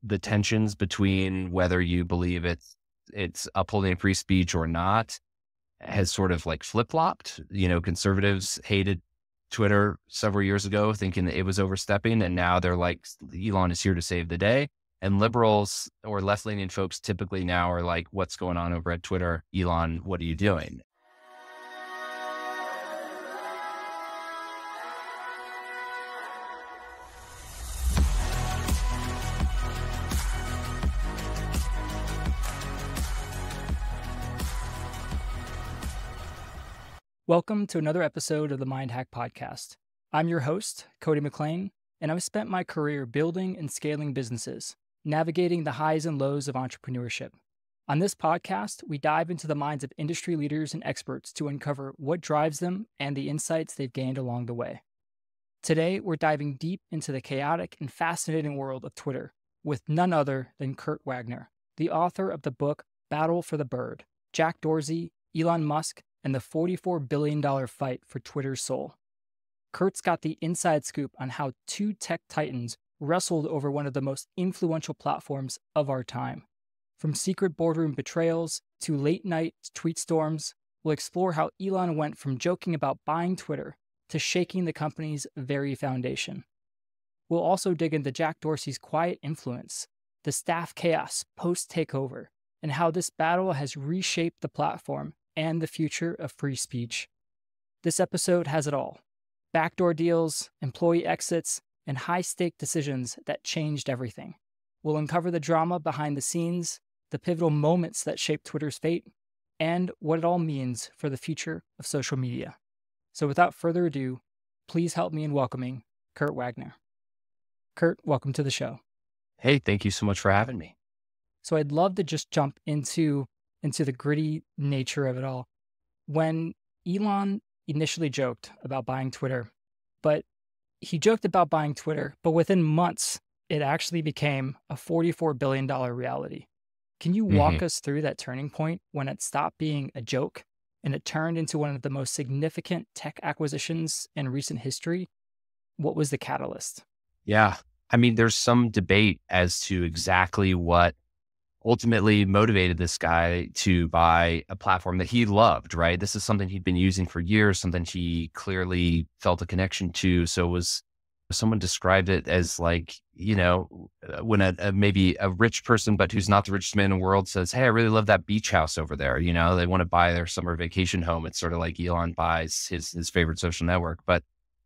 the tensions between whether you believe it's upholding free speech or not has sort of like flip-flopped. Conservatives hated Twitter several years ago, thinking that it was overstepping, and now they're like, Elon is here to save the day. And liberals or left-leaning folks typically now are like, what's going on over at Twitter? Elon, what are you doing? Welcome to another episode of the MindHack podcast. I'm your host, Cody McLean, and I've spent my career building and scaling businesses, navigating the highs and lows of entrepreneurship. On this podcast, we dive into the minds of industry leaders and experts to uncover what drives them and the insights they've gained along the way. Today, we're diving deep into the chaotic and fascinating world of Twitter with none other than Kurt Wagner, the author of the book Battle for the Bird, Jack Dorsey, Elon Musk, and the $44 billion fight for Twitter's soul. Kurt's got the inside scoop on how two tech titans wrestled over one of the most influential platforms of our time. From secret boardroom betrayals to late-night tweet storms, we'll explore how Elon went from joking about buying Twitter to shaking the company's very foundation. We'll also dig into Jack Dorsey's quiet influence, the staff chaos post-Takeover, and how this battle has reshaped the platform and the future of free speech. This episode has it all: backdoor deals, employee exits, and high-stake decisions that changed everything. We'll uncover the drama behind the scenes, the pivotal moments that shaped Twitter's fate, and what it all means for the future of social media. So without further ado, please help me in welcoming Kurt Wagner. Kurt, welcome to the show. Hey, thank you so much for having me. So I'd love to just jump into the gritty nature of it all. When Elon initially joked about buying Twitter, but within months, it actually became a $44 billion reality. Can you walk us through that turning point when it stopped being a joke and it turned into one of the most significant tech acquisitions in recent history? What was the catalyst? Yeah. I mean, there's some debate as to exactly what ultimately motivated this guy to buy a platform that he loved, right? This is something he'd been using for years, something he clearly felt a connection to. So someone described it as like, when maybe a rich person, but who's not the richest man in the world, says, hey, I really love that beach house over there. They want to buy their summer vacation home. It's sort of like Elon buys his favorite social network. But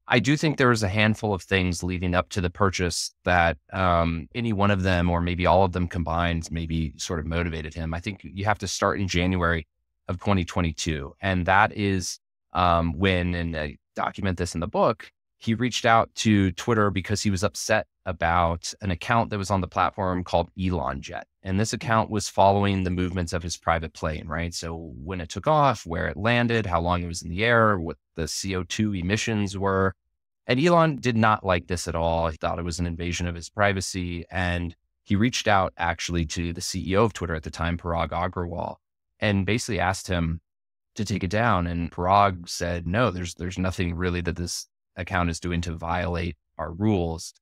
I do think there was a handful of things leading up to the purchase that any one of them, or maybe all of them combined, maybe sort of motivated him. I think you have to start in January of 2022. And that is when, and I document this in the book, he reached out to Twitter because he was upset about an account that was on the platform called Elon Jet. And this account was following the movements of his private plane, right? So when it took off, where it landed, how long it was in the air, what the CO2 emissions were. And Elon did not like this at all. He thought it was an invasion of his privacy. And he reached out actually to the CEO of Twitter at the time, Parag Agrawal, and basically asked him to take it down. And Parag said, no, there's nothing really that this account is doing to violate our rules.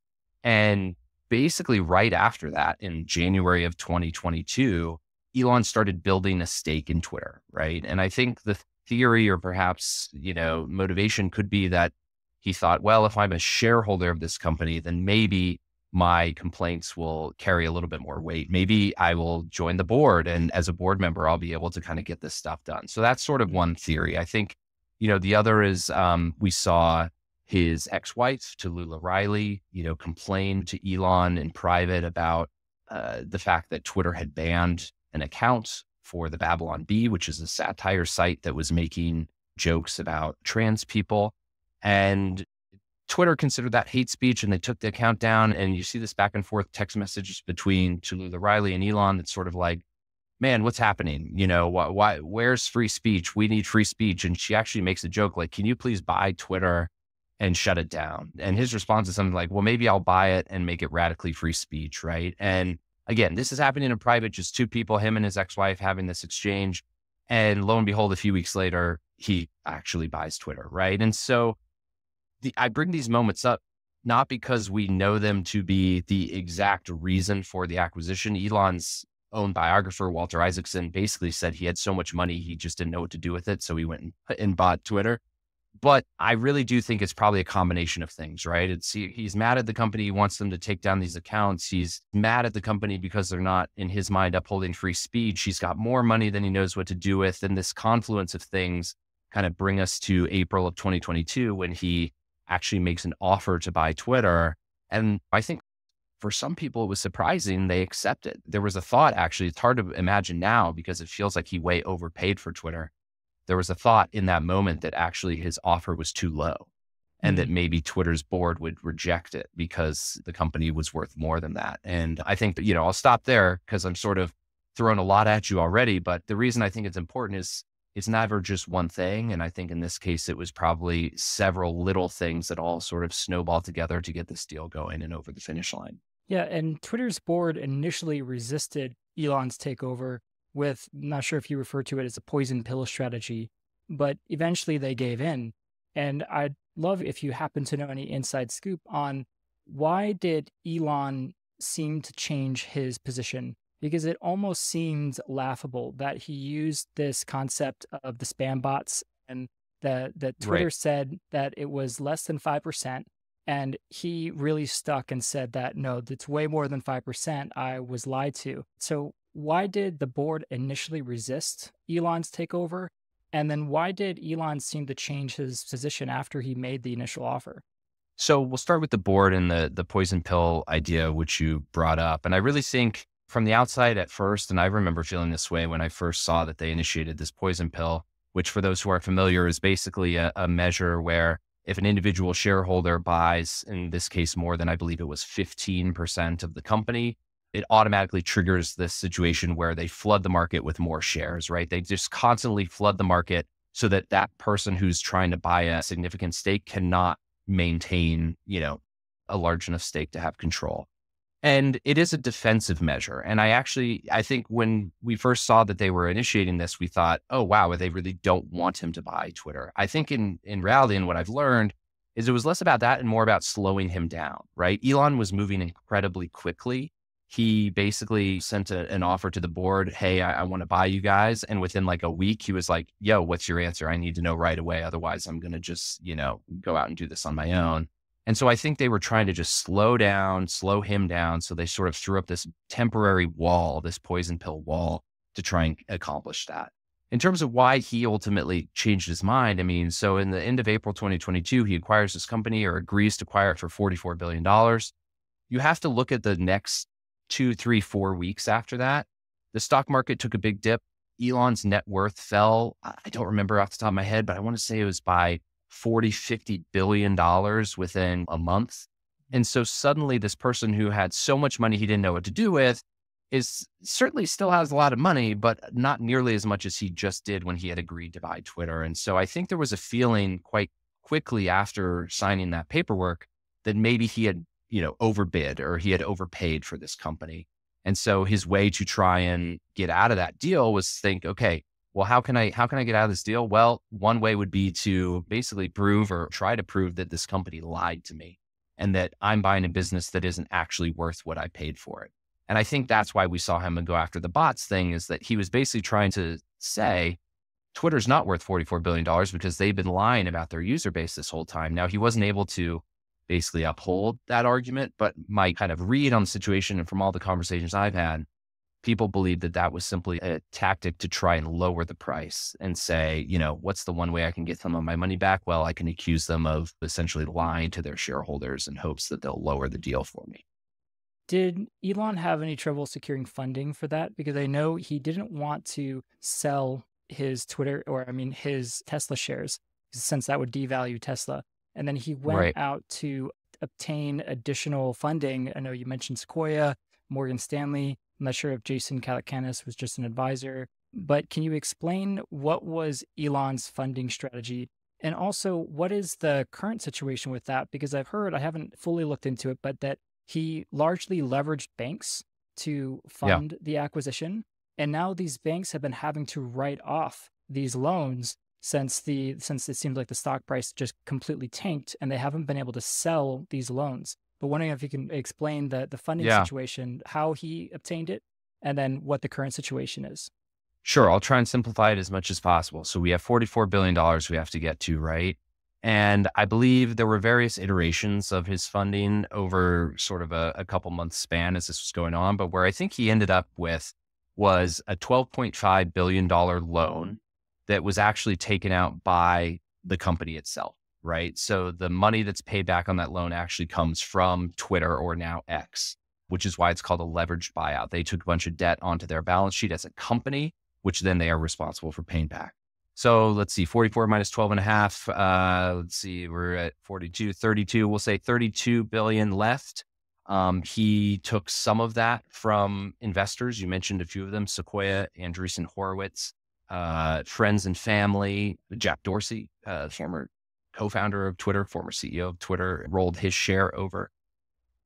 And basically right after that, in January of 2022, Elon started building a stake in Twitter, right? And I think the theory, or perhaps, motivation could be that he thought, well, if I'm a shareholder of this company, then maybe my complaints will carry a little bit more weight. Maybe I will join the board, and as a board member, I'll be able to kind of get this stuff done. So that's sort of one theory. I think, the other is we saw his ex-wife, Tallulah Riley, complained to Elon in private about the fact that Twitter had banned an account for the Babylon Bee, which is a satire site that was making jokes about trans people. And Twitter considered that hate speech, and they took the account down. And you see this back and forth text messages between Tallulah Riley and Elon. That's sort of like, man, what's happening? Why, where's free speech? We need free speech. And she actually makes a joke like, can you please buy Twitter and shut it down? And his response is something like, well, maybe I'll buy it and make it radically free speech, right? And again, this is happening in private, just two people, him and his ex-wife, having this exchange. And lo and behold, a few weeks later, he actually buys Twitter, right? And so I bring these moments up not because we know them to be the exact reason for the acquisition. Elon's own biographer, Walter Isaacson, basically said he had so much money, he just didn't know what to do with it. So he went and bought Twitter. But I really do think it's probably a combination of things, right? He's mad at the company. He wants them to take down these accounts. He's mad at the company because they're not, in his mind, upholding free speech. He's got more money than he knows what to do with. And this confluence of things kind of bring us to April of 2022 when he actually makes an offer to buy Twitter. And I think for some people, it was surprising they accepted. There was a thought, actually, it's hard to imagine now because it feels like he way overpaid for Twitter. There was a thought in that moment that actually his offer was too low and that maybe Twitter's board would reject it because the company was worth more than that. And I think that, I'll stop there because I'm sort of throwing a lot at you already. But the reason I think it's important is it's never just one thing. And I think in this case, it was probably several little things that all sort of snowballed together to get this deal going and over the finish line. Yeah, and Twitter's board initially resisted Elon's takeover with, not sure if you refer to it as a poison pill strategy, but eventually they gave in. And I'd love if you happen to know any inside scoop on why did Elon seem to change his position? Because it almost seemed laughable that he used this concept of the spam bots and that Twitter said that it was less than 5%. And he really stuck and said that, no, it's way more than 5%. I was lied to. So why did the board initially resist Elon's takeover? And then why did Elon seem to change his position after he made the initial offer? So we'll start with the board and the poison pill idea, which you brought up. And I really think from the outside at first, and I remember feeling this way when I first saw that they initiated this poison pill, which for those who are familiar is basically a measure where if an individual shareholder buys, in this case, more than I believe it was 15% of the company, it automatically triggers this situation where they flood the market with more shares, right? They just constantly flood the market so that that person who's trying to buy a significant stake cannot maintain, a large enough stake to have control. And it is a defensive measure. And I think when we first saw that they were initiating this, we thought, oh, wow, they really don't want him to buy Twitter. I think in reality, and what I've learned is it was less about that and more about slowing him down, right? Elon was moving incredibly quickly. He basically sent an offer to the board. Hey, I want to buy you guys. And within like a week, he was like, yo, what's your answer? I need to know right away. Otherwise, I'm going to just, go out and do this on my own. And so I think they were trying to just slow him down. So they sort of threw up this temporary wall, this poison pill wall to try and accomplish that. In terms of why he ultimately changed his mind, so in the end of April 2022, he acquires this company or agrees to acquire it for $44 billion. You have to look at the next 2, 3, 4 weeks after that. The stock market took a big dip. Elon's net worth fell. I don't remember off the top of my head, but I want to say it was by 40, $50 billion within a month. And so suddenly this person who had so much money he didn't know what to do with is certainly still has a lot of money, but not nearly as much as he just did when he had agreed to buy Twitter. And so I think there was a feeling quite quickly after signing that paperwork that maybe he had, overbid or he had overpaid for this company. And so his way to try and get out of that deal was think, okay, well, how can I get out of this deal? Well, one way would be to basically prove or try to prove that this company lied to me and that I'm buying a business that isn't actually worth what I paid for it. And I think that's why we saw him go after the bots thing, is that he was basically trying to say Twitter's not worth $44 billion because they've been lying about their user base this whole time. Now, he wasn't able to basically uphold that argument, but my kind of read on the situation and from all the conversations I've had, people believe that that was simply a tactic to try and lower the price and say, what's the one way I can get some of my money back? Well, I can accuse them of essentially lying to their shareholders in hopes that they'll lower the deal for me. Did Elon have any trouble securing funding for that? Because I know he didn't want to sell his his Tesla shares, since that would devalue Tesla. And then he went out to obtain additional funding. I know you mentioned Sequoia, Morgan Stanley. I'm not sure if Jason Calacanis was just an advisor, but can you explain what was Elon's funding strategy? And also, what is the current situation with that? Because I've heard, I haven't fully looked into it, but that he largely leveraged banks to fund the acquisition. And now these banks have been having to write off these loans since it seems like the stock price just completely tanked and they haven't been able to sell these loans. But wondering if you can explain the funding Yeah, situation, how he obtained it, and then what the current situation is. sure. I'll try and simplify it as much as possible. So we have $44 billion we have to get to, right? And I believe there were various iterations of his funding over sort of a couple months span as this was going on. But where I think he ended up with was a $12.5 billion loan that was actually taken out by the company itself, right? So the money that's paid back on that loan actually comes from Twitter, or now X, which is why it's called a leveraged buyout. They took a bunch of debt onto their balance sheet as a company, which then they are responsible for paying back. So let's see, 44 minus 12 and a half. Let's see, we're at 42, 32. We'll say 32 billion left. He took some of that from investors. You mentioned a few of them: Sequoia, Andreessen Horowitz, friends and family. Jack Dorsey, former co-founder of Twitter, former CEO of Twitter, rolled his share over.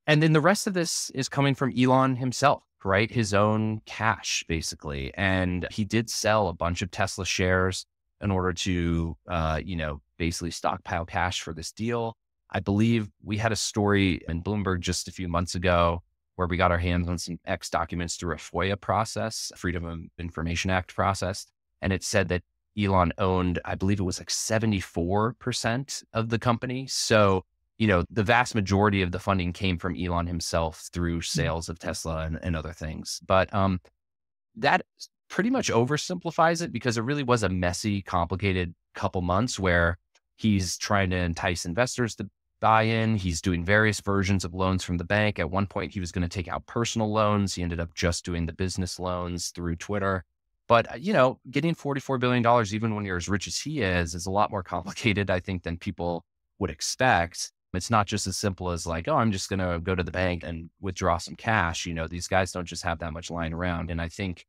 And then the rest of this is coming from Elon himself, right? His own cash, basically. And he did sell a bunch of Tesla shares in order to, basically stockpile cash for this deal. I believe we had a story in Bloomberg just a few months ago where we got our hands on some X documents through a FOIA process, Freedom of Information Act process. And it said that Elon owned, I believe it was like 74% of the company. So, the vast majority of the funding came from Elon himself through sales of Tesla and other things. But that pretty much oversimplifies it, because it really was a messy, complicated couple months where he's trying to entice investors to buy in. He's doing various versions of loans from the bank. At one point, he was going to take out personal loans. He ended up just doing the business loans through Twitter. But, getting $44 billion, even when you're as rich as he is a lot more complicated, I think, than people would expect. It's not just as simple as like, oh, I'm just going to go to the bank and withdraw some cash. These guys don't just have that much lying around. And I think,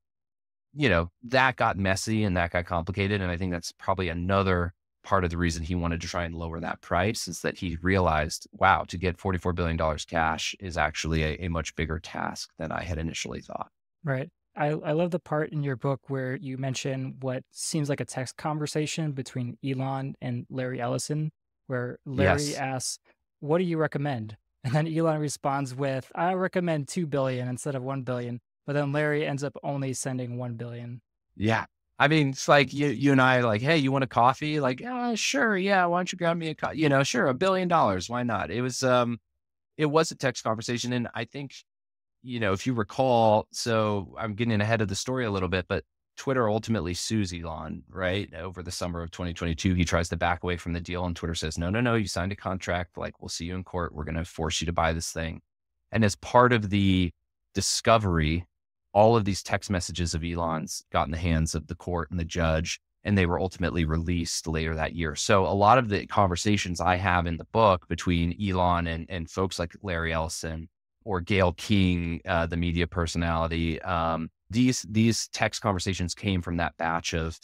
that got messy and that got complicated. And I think that's probably another part of the reason he wanted to try and lower that price, is that he realized, wow, to get $44 billion cash is actually a much bigger task than I had initially thought. Right. I love the part in your book where you mention what seems like a text conversation between Elon and Larry Ellison, where Larry Yes. asks, "What do you recommend?" And then Elon responds with, "I recommend 2 billion instead of 1 billion." But then Larry ends up only sending 1 billion. Yeah. I mean, it's like you and I are like, hey, you want a coffee? Like, sure. Yeah. Why don't you grab me a coffee? Sure. $1 billion. Why not? It was a text conversation. And I think, if you recall, so I'm getting ahead of the story a little bit, but Twitter ultimately sues Elon, right? Over the summer of 2022, he tries to back away from the deal, and Twitter says, no, you signed a contract. Like, we'll see you in court. We're going to force you to buy this thing. And as part of the discovery, all of these text messages of Elon's got in the hands of the court and the judge, and they were ultimately released later that year. So a lot of the conversations I have in the book between Elon and folks like Larry Ellison or Gayle King, the media personality, these text conversations came from that batch of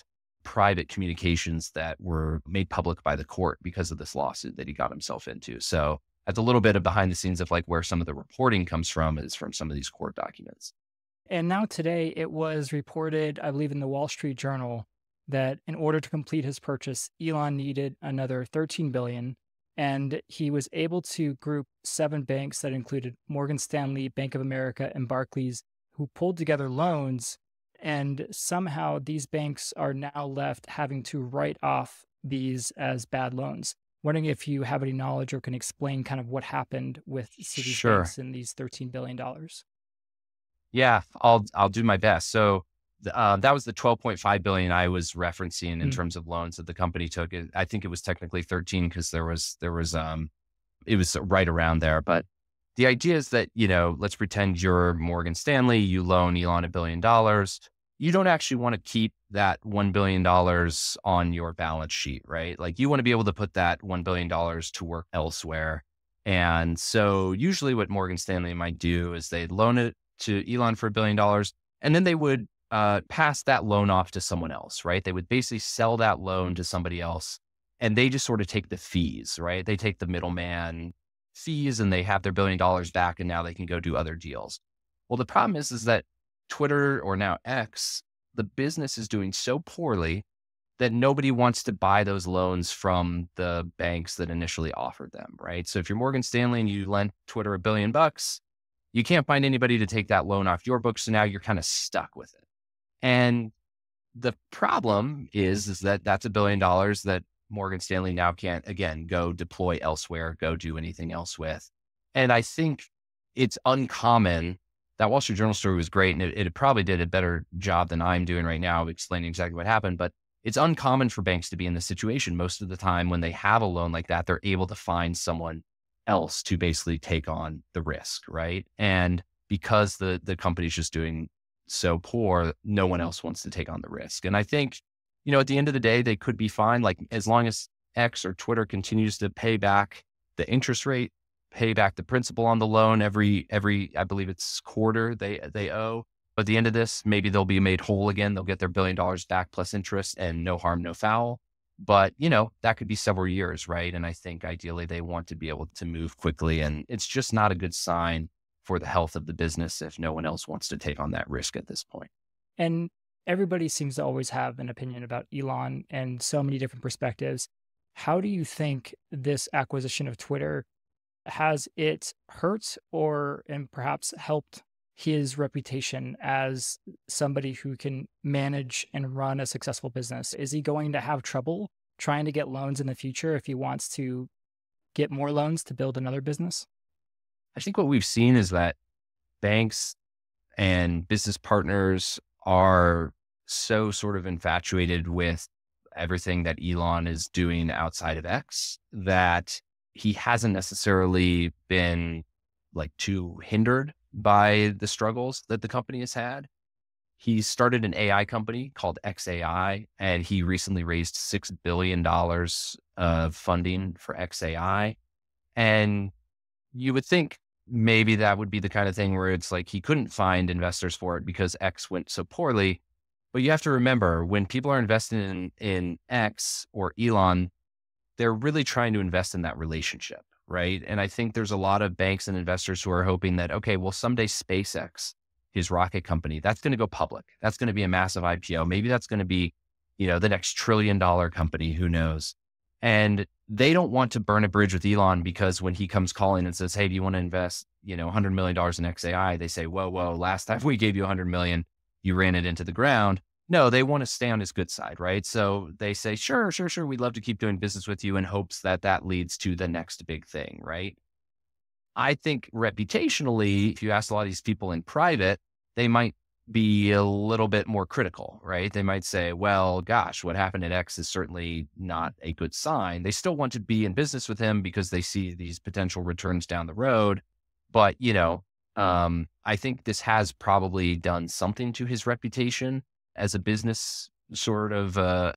private communications that were made public by the court because of this lawsuit that he got himself into. So that's a little bit of behind the scenes of like where some of the reporting comes from, is from some of these court documents. And now today it was reported, I believe in the Wall Street Journal, that in order to complete his purchase, Elon needed another 13 billion. And he was able to group 7 banks that included Morgan Stanley, Bank of America, and Barclays, who pulled together loans. And somehow these banks are now left having to write off these as bad loans. Wondering if you have any knowledge or can explain kind of what happened with these Sure. banks and these $13 billion. Yeah, I'll do my best. So that was the 12.5 billion I was referencing in terms of loans that the company took. I think it was technically 13 because it was right around there. But the idea is that, let's pretend you're Morgan Stanley, you loan Elon $1 billion. You don't actually want to keep that $1 billion on your balance sheet, right? Like, you want to be able to put that $1 billion to work elsewhere. And so usually what Morgan Stanley might do is they'd loan it to Elon for $1 billion, and then they would pass that loan off to someone else, right? They would basically sell that loan to somebody else, and they just sort of take the fees, right? They take the middleman fees and they have their $1 billion back, and now they can go do other deals. Well, the problem is that Twitter, or now X, the business is doing so poorly that nobody wants to buy those loans from the banks that initially offered them, right? So if you're Morgan Stanley and you lent Twitter $1 billion, you can't find anybody to take that loan off your books. So now you're kind of stuck with it. And the problem is that that's $1 billion that Morgan Stanley now can't, again, go deploy elsewhere, go do anything else with. And I think it's uncommon. That Wall Street Journal story was great, and it probably did a better job than I'm doing right now of explaining exactly what happened. But it's uncommon for banks to be in this situation. Most of the time when they have a loan like that, they're able to find someone else to basically take on the risk, right? And because the company's just doing so poor, no one else wants to take on the risk. And I think, at the end of the day, they could be fine. Like as long as X or Twitter continues to pay back the interest rate, pay back the principal on the loan every, I believe it's quarter they owe. But at the end of this, maybe they'll be made whole again. They'll get their $1 billion back plus interest and no harm, no foul. But, that could be several years, right? And I think ideally they want to be able to move quickly. And it's just not a good sign for the health of the business if no one else wants to take on that risk at this point. And everybody seems to always have an opinion about Elon and so many different perspectives. How do you think this acquisition of Twitter has it hurt and perhaps helped his reputation as somebody who can manage and run a successful business? Is he going to have trouble trying to get loans in the future if he wants to get more loans to build another business? I think what we've seen is that banks and business partners are so sort of infatuated with everything that Elon is doing outside of X that he hasn't necessarily been like too hindered by the struggles that the company has had. He started an AI company called XAI, and he recently raised $6 billion of funding for XAI. And you would think maybe that would be the kind of thing where it's like he couldn't find investors for it because X went so poorly. But you have to remember, when people are investing in X or Elon, they're really trying to invest in that relationship, right? And I think there's a lot of banks and investors who are hoping that, okay, well, someday SpaceX, his rocket company, that's going to go public. That's going to be a massive IPO. Maybe that's going to be, the next $1 trillion company, who knows? And they don't want to burn a bridge with Elon because when he comes calling and says, hey, do you want to invest, $100 million in XAI? They say, whoa, last time we gave you $100 million, you ran it into the ground. No, they want to stay on his good side, right? So they say, sure. We'd love to keep doing business with you in hopes that that leads to the next big thing, right? I think reputationally, if you ask a lot of these people in private, they might be a little bit more critical, right? They might say, well, gosh, what happened at X is certainly not a good sign. They still want to be in business with him because they see these potential returns down the road. But, I think this has probably done something to his reputation as a business sort of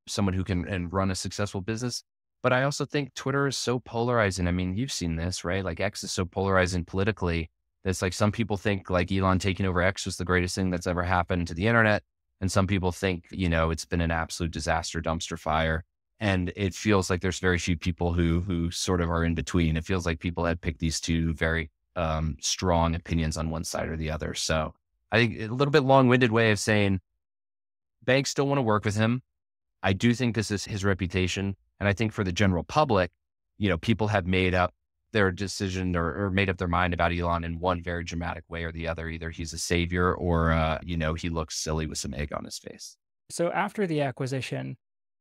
someone who can run a successful business. But I also think Twitter is so polarizing. I mean, you've seen this, right? Like X is so polarizing politically. It's like some people think like Elon taking over X was the greatest thing that's ever happened to the internet. And some people think, it's been an absolute disaster, dumpster fire. And it feels like there's very few people who sort of are in between. It feels like people had picked these two very strong opinions on one side or the other. So I think a little bit long-winded way of saying banks still want to work with him. I do think this is his reputation. And I think for the general public, people have made up their decision or made up their mind about Elon in one very dramatic way or the other. Either he's a savior or, he looks silly with some egg on his face. So after the acquisition,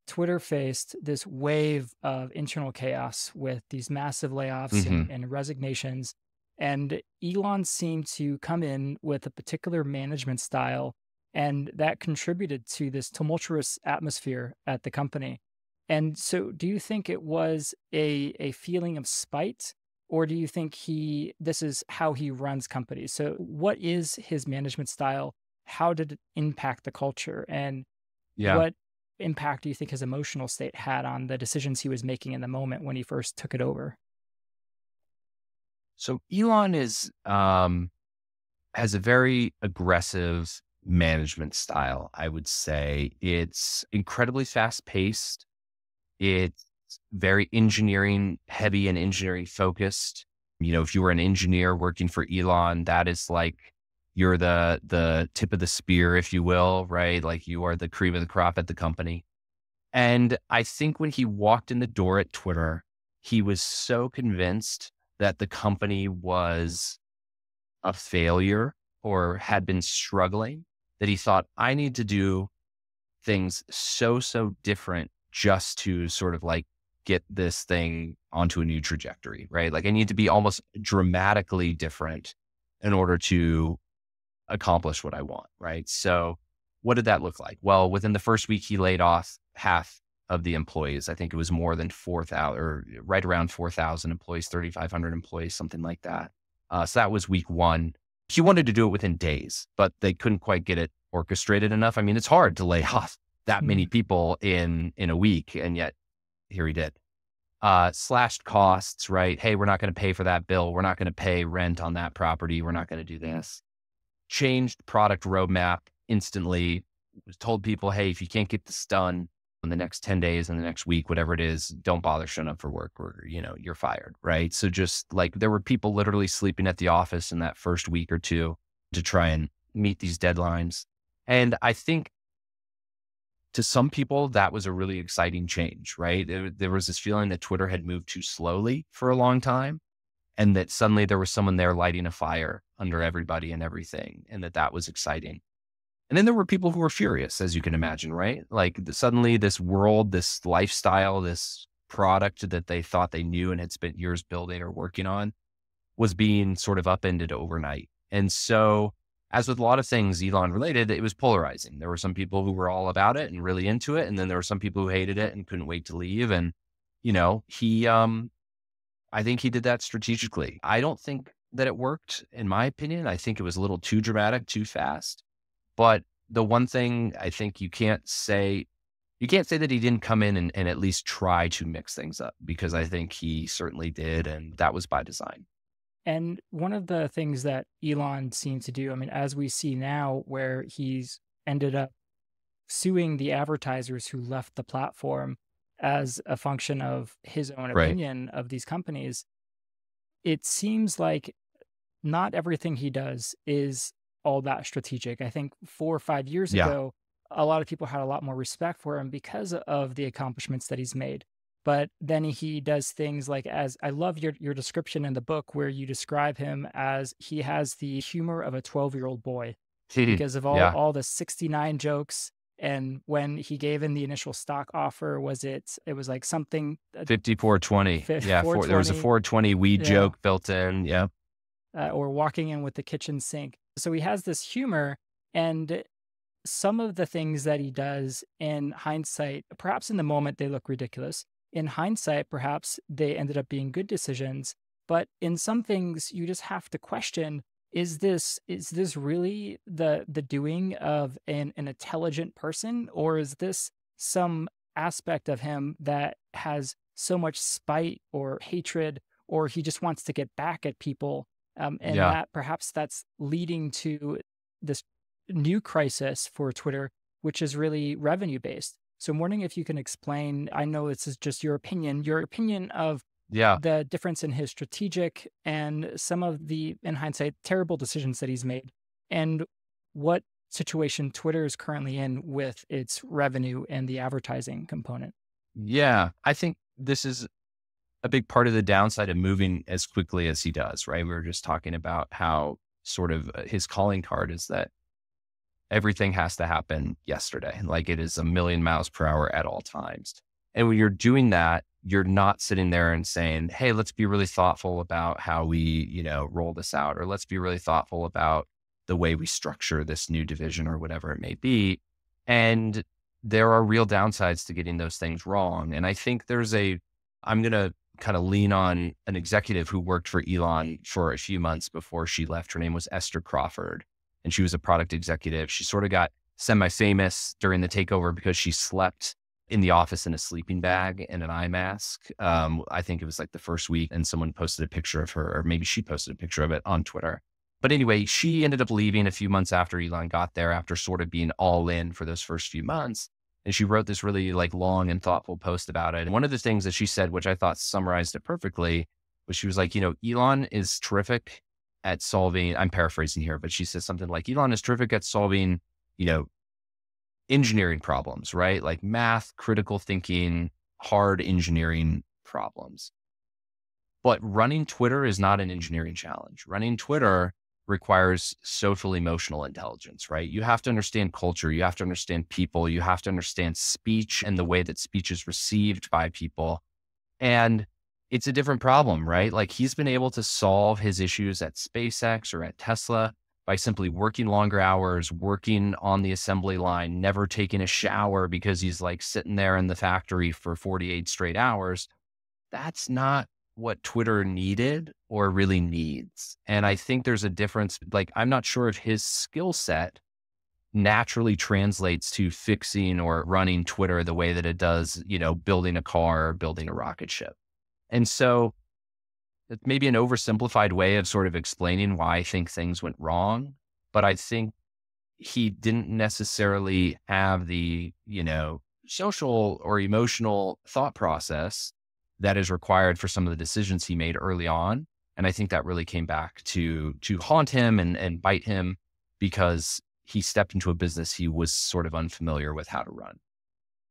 Twitter faced this wave of internal chaos with these massive layoffs and resignations. And Elon seemed to come in with a particular management style, and that contributed to this tumultuous atmosphere at the company. And so do you think it was a feeling of spite, or do you think this is how he runs companies? So what is his management style? How did it impact the culture? And what impact do you think his emotional state had on the decisions he was making in the moment when he first took it over? So Elon has a very aggressive management style, I would say. It's incredibly fast paced. It's very engineering heavy and engineering focused. If you were an engineer working for Elon, that is like you're the tip of the spear, if you will, right? Like you are the cream of the crop at the company. And I think when he walked in the door at Twitter, he was so convinced that the company was a failure or had been struggling that he thought, I need to do things so different just to sort of like get this thing onto a new trajectory, right? Like I need to be almost dramatically different in order to accomplish what I want, right? So what did that look like? Well, within the first week, he laid off half of the employees. I think it was more than 4,000 or right around 4,000 employees, 3,500 employees, something like that. So that was week one. He wanted to do it within days, but they couldn't quite get it orchestrated enough. I mean, it's hard to lay off that many people in a week, and yet here he did. Slashed costs, right? Hey, we're not going to pay for that bill. We're not going to pay rent on that property. We're not going to do this. Changed product roadmap instantly. Was told people, hey, if you can't get this done in the next 10 days, in the next week, whatever it is, don't bother showing up for work or, you're fired, right? So just like there were people literally sleeping at the office in that first week or two to try and meet these deadlines. And I think to some people, that was a really exciting change, right? There was this feeling that Twitter had moved too slowly for a long time, and that suddenly there was someone there lighting a fire under everybody and everything, and that was exciting. And then there were people who were furious, as you can imagine, right? Like suddenly this world, this lifestyle, this product that they thought they knew and had spent years building or working on was being sort of upended overnight. And so, as with a lot of things Elon related, it was polarizing. There were some people who were all about it and really into it. And then there were some people who hated it and couldn't wait to leave. And, I think he did that strategically. I don't think that it worked, in my opinion. I think it was a little too dramatic, too fast. But the one thing I think you can't say that he didn't come in and at least try to mix things up, because I think he certainly did. And that was by design. And one of the things that Elon seemed to do, I mean, as we see now, where he's ended up suing the advertisers who left the platform as a function of his own Right. opinion of these companies, it seems like not everything he does is all that strategic. I think 4 or 5 years Yeah. ago, a lot of people had a lot more respect for him because of the accomplishments that he's made. But then he does things like, as I love your description in the book, where you describe him as he has the humor of a 12-year-old boy because of Yeah. all the 69 jokes. And when he gave in the initial stock offer, it was like something 5420. Yeah. There was a 420 weed joke built in. Yeah. Or walking in with the kitchen sink. So he has this humor, and some of the things that he does in hindsight, perhaps in the moment they look ridiculous. In hindsight, perhaps they ended up being good decisions. But in some things, you just have to question, is this really the doing of an intelligent person, or is this some aspect of him that has so much spite or hatred, or he just wants to get back at people? And that perhaps that's leading to this new crisis for Twitter, which is really revenue based. So I'm wondering if you can explain, I know this is just your opinion of the difference in his strategic and some of the, in hindsight, terrible decisions that he's made, and what situation Twitter is currently in with its revenue and the advertising component. Yeah. I think this is a big part of the downside of moving as quickly as he does, right? We were just talking about how sort of his calling card is that everything has to happen yesterday. Like it is a million miles per hour at all times. And when you're doing that, you're not sitting there and saying, hey, let's be really thoughtful about how we, roll this out, or let's be really thoughtful about the way we structure this new division or whatever it may be. And there are real downsides to getting those things wrong. And I think I'm going to kind of lean on an executive who worked for Elon for a few months before she left. Her name was Esther Crawford, and she was a product executive. She sort of got semi-famous during the takeover because she slept in the office in a sleeping bag and an eye mask. I think it was like the first week, and someone posted a picture of her, or maybe she posted a picture of it on Twitter. But anyway, she ended up leaving a few months after Elon got there, after sort of being all in for those first few months. And she wrote this really like long and thoughtful post about it. And one of the things that she said, which I thought summarized it perfectly, was she was like, Elon is terrific at solving, I'm paraphrasing here, but she says something like, Elon is terrific at solving, engineering problems, right? Like math, critical thinking, hard engineering problems. But running Twitter is not an engineering challenge. Running Twitter requires social emotional intelligence, right? You have to understand culture. You have to understand people. You have to understand speech and the way that speech is received by people. And it's a different problem, right? Like he's been able to solve his issues at SpaceX or at Tesla by simply working longer hours, working on the assembly line, never taking a shower because he's like sitting there in the factory for 48 straight hours. That's not what Twitter needed or really needs. And I think there's a difference. Like, I'm not sure if his skill set naturally translates to fixing or running Twitter the way that it does, building a car or building a rocket ship. And so it's maybe an oversimplified way of sort of explaining why I think things went wrong. But I think he didn't necessarily have the, social or emotional thought process that is required for some of the decisions he made early on. And I think that really came back to haunt him and bite him because he stepped into a business he was sort of unfamiliar with how to run.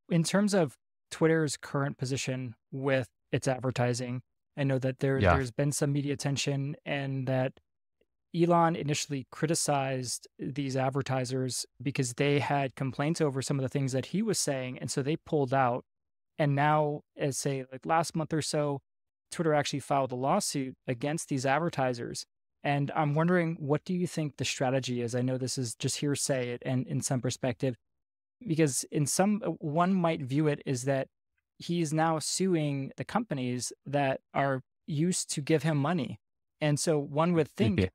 In terms of Twitter's current position with its advertising, I know that Yeah. there's been some media attention and that Elon initially criticized these advertisers because they had complaints over some of the things that he was saying. And so they pulled out. And now, as say, like last month or so, Twitter actually filed a lawsuit against these advertisers. And I'm wondering, what do you think the strategy is? I know this is just hearsay and in some perspective, because in some, one might view it as that he's now suing the companies that are used to give him money. And so one would think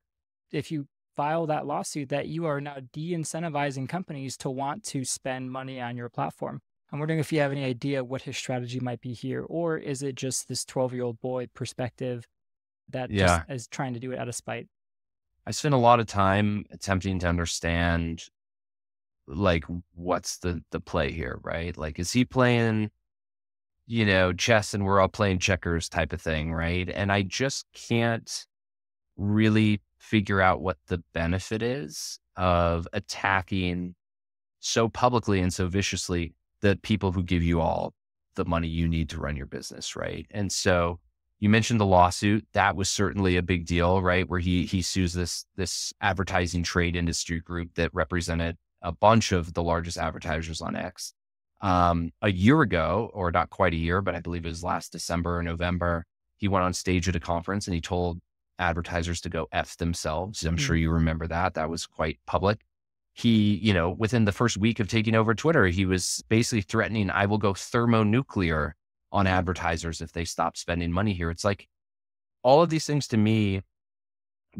if you file that lawsuit that you are now de-incentivizing companies to want to spend money on your platform. I'm wondering if you have any idea what his strategy might be here, or is it just this 12-year-old boy perspective that just Yeah. is trying to do it out of spite? I spent a lot of time attempting to understand like what's the play here, right? Like, is he playing, chess and we're all playing checkers type of thing, right? And I just can't really figure out what the benefit is of attacking so publicly and so viciously the people who give you all the money you need to run your business, right? And so you mentioned the lawsuit. That was certainly a big deal, right? Where he sues this advertising trade industry group that represented a bunch of the largest advertisers on X. A year ago, or not quite a year, but I believe it was last December or November, he went on stage at a conference and he told advertisers to go F themselves. I'm sure you remember that. That was quite public. He, within the first week of taking over Twitter, he was basically threatening, I will go thermonuclear on advertisers if they stop spending money here. It's like all of these things to me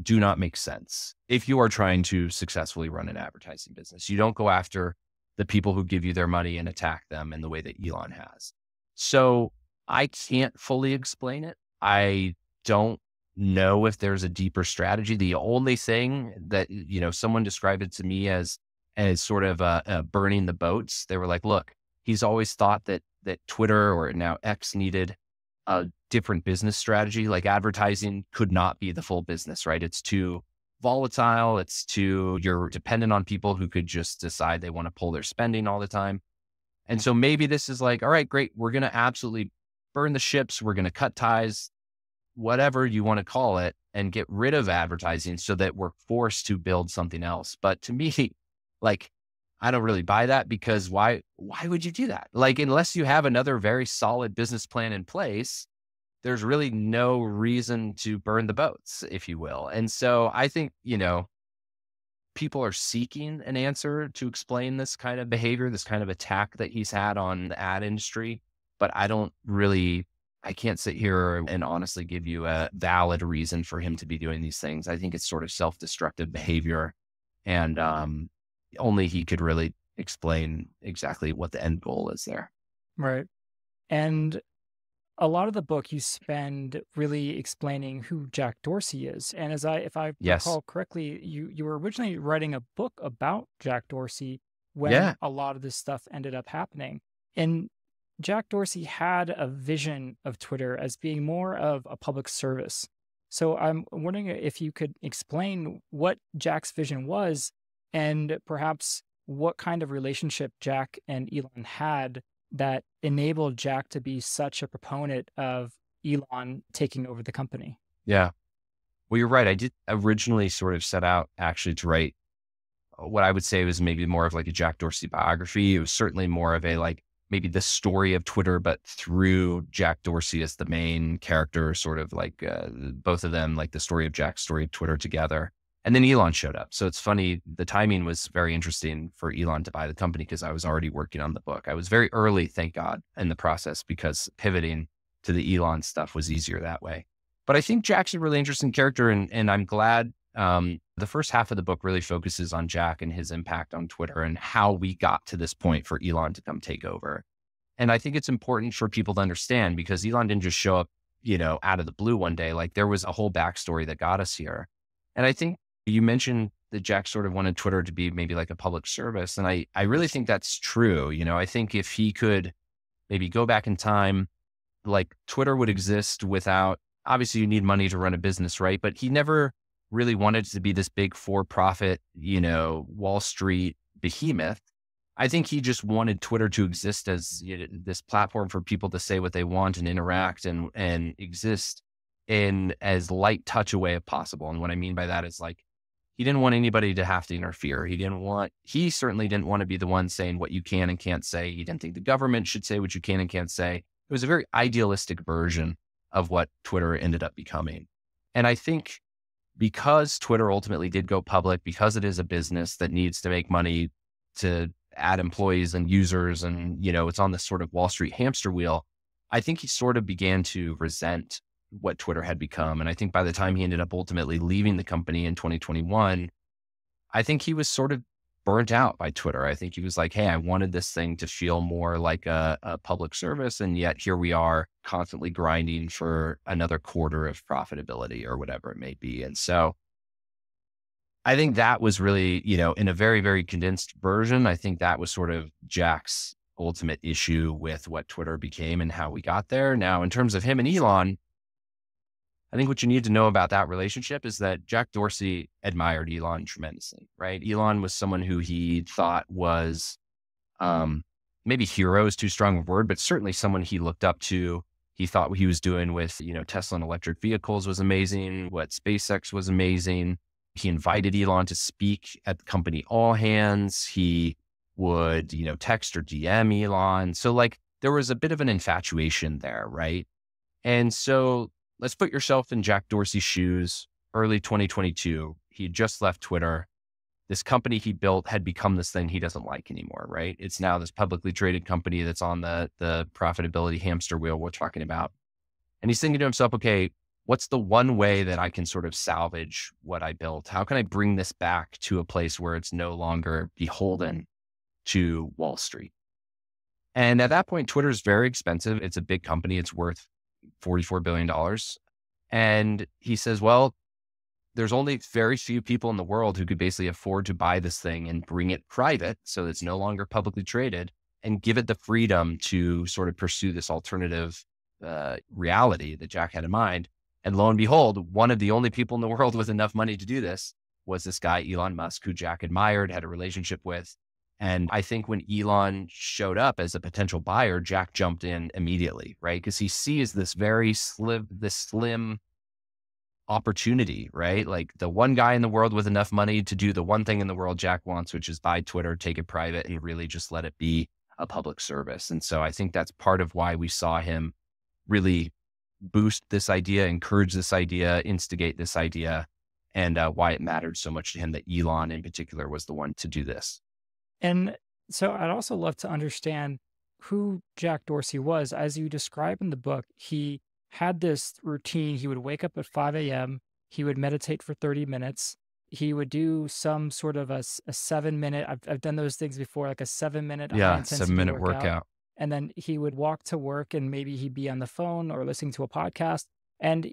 do not make sense. If you are trying to successfully run an advertising business, you don't go after the people who give you their money and attack them in the way that Elon has. So I can't fully explain it. I don't know if there's a deeper strategy. The only thing that, someone described it to me as sort of burning the boats. They were like, look, he's always thought that Twitter, or now X, needed a different business strategy. Like advertising could not be the full business, right? It's too volatile. You're dependent on people who could just decide they want to pull their spending all the time. And so maybe this is like, all right, great. We're going to absolutely burn the ships. We're going to cut ties, whatever you want to call it, and get rid of advertising so that we're forced to build something else. But to me, like, I don't really buy that, because why would you do that? Like, unless you have another very solid business plan in place, there's really no reason to burn the boats, if you will. And so I think, people are seeking an answer to explain this kind of behavior, this kind of attack that he's had on the ad industry. But I can't sit here and honestly give you a valid reason for him to be doing these things. I think it's sort of self-destructive behavior. And only he could really explain exactly what the end goal is there. Right. And a lot of the book you spend really explaining who Jack Dorsey is. And if I Yes. recall correctly, you were originally writing a book about Jack Dorsey when Yeah. a lot of this stuff ended up happening. And Jack Dorsey had a vision of Twitter as being more of a public service. So I'm wondering if you could explain what Jack's vision was, and perhaps what kind of relationship Jack and Elon had that enabled Jack to be such a proponent of Elon taking over the company. Yeah. Well, you're right. I did originally sort of set out actually to write what I would say was maybe more of like a Jack Dorsey biography. It was certainly more of a like maybe the story of Twitter, but through Jack Dorsey as the main character, sort of like both of them, like the story of Jack, story of Twitter together. And then Elon showed up. So it's funny. The timing was very interesting for Elon to buy the company because I was already working on the book. I was very early, thank God, in the process because pivoting to the Elon stuff was easier that way. But I think Jack's a really interesting character, and I'm glad the first half of the book really focuses on Jack and his impact on Twitter and how we got to this point for Elon to come take over. And I think it's important for people to understand because Elon didn't just show up, out of the blue one day. Like there was a whole backstory that got us here. And I think you mentioned that Jack sort of wanted Twitter to be maybe like a public service. And I really think that's true. I think if he could maybe go back in time, like Twitter would exist without, obviously you need money to run a business, right? But he never really wanted to be this big for-profit, Wall Street behemoth. I think he just wanted Twitter to exist as this platform for people to say what they want and interact and exist in as light touch a way as possible. And what I mean by that is like, he didn't want anybody to have to interfere. He certainly didn't want to be the one saying what you can and can't say. He didn't think the government should say what you can and can't say. It was a very idealistic version of what Twitter ended up becoming. And I think because Twitter ultimately did go public, because it is a business that needs to make money to add employees and users and, it's on this sort of Wall Street hamster wheel, I think he sort of began to resent what Twitter had become. And I think by the time he ended up ultimately leaving the company in 2021, I think he was sort of burnt out by Twitter. I think he was like, hey, I wanted this thing to feel more like a public service. And yet here we are constantly grinding for another quarter of profitability or whatever it may be. And so I think that was really, in a very, very condensed version, I think that was sort of Jack's ultimate issue with what Twitter became and how we got there. Now, in terms of him and Elon, I think what you need to know about that relationship is that Jack Dorsey admired Elon tremendously, right? Elon was someone who he thought was maybe hero is too strong a word, but certainly someone he looked up to. He thought what he was doing with, Tesla and electric vehicles was amazing. What SpaceX was amazing. He invited Elon to speak at the company all hands. He would, text or DM Elon. So like there was a bit of an infatuation there, right? And so let's put yourself in Jack Dorsey's shoes, early 2022. He had just left Twitter. This company he built had become this thing he doesn't like anymore, right? It's now this publicly traded company that's on the profitability hamster wheel we're talking about. And he's thinking to himself, okay, what's the one way that I can sort of salvage what I built? How can I bring this back to a place where it's no longer beholden to Wall Street? And at that point, Twitter is very expensive. It's a big company. It's worth $44 billion. And he says, well, there's only very few people in the world who could basically afford to buy this thing and bring it private so it's no longer publicly traded and give it the freedom to sort of pursue this alternative reality that Jack had in mind. And lo and behold, one of the only people in the world with enough money to do this was this guy, Elon Musk, who Jack admired, had a relationship with. And I think when Elon showed up as a potential buyer, Jack jumped in immediately, right? Because he sees this very slim opportunity, right? Like the one guy in the world with enough money to do the one thing in the world Jack wants, which is buy Twitter, take it private, and really just let it be a public service. And so I think that's part of why we saw him really boost this idea, encourage this idea, instigate this idea, and why it mattered so much to him that Elon in particular was the one to do this. And so I'd also love to understand who Jack Dorsey was. As you describe in the book, he had this routine. He would wake up at 5 a.m. He would meditate for 30 minutes. He would do some sort of a 7-minute, I've done those things before, like a 7-minute high intensity 7-minute workout. And then he would walk to work and maybe he'd be on the phone or listening to a podcast. And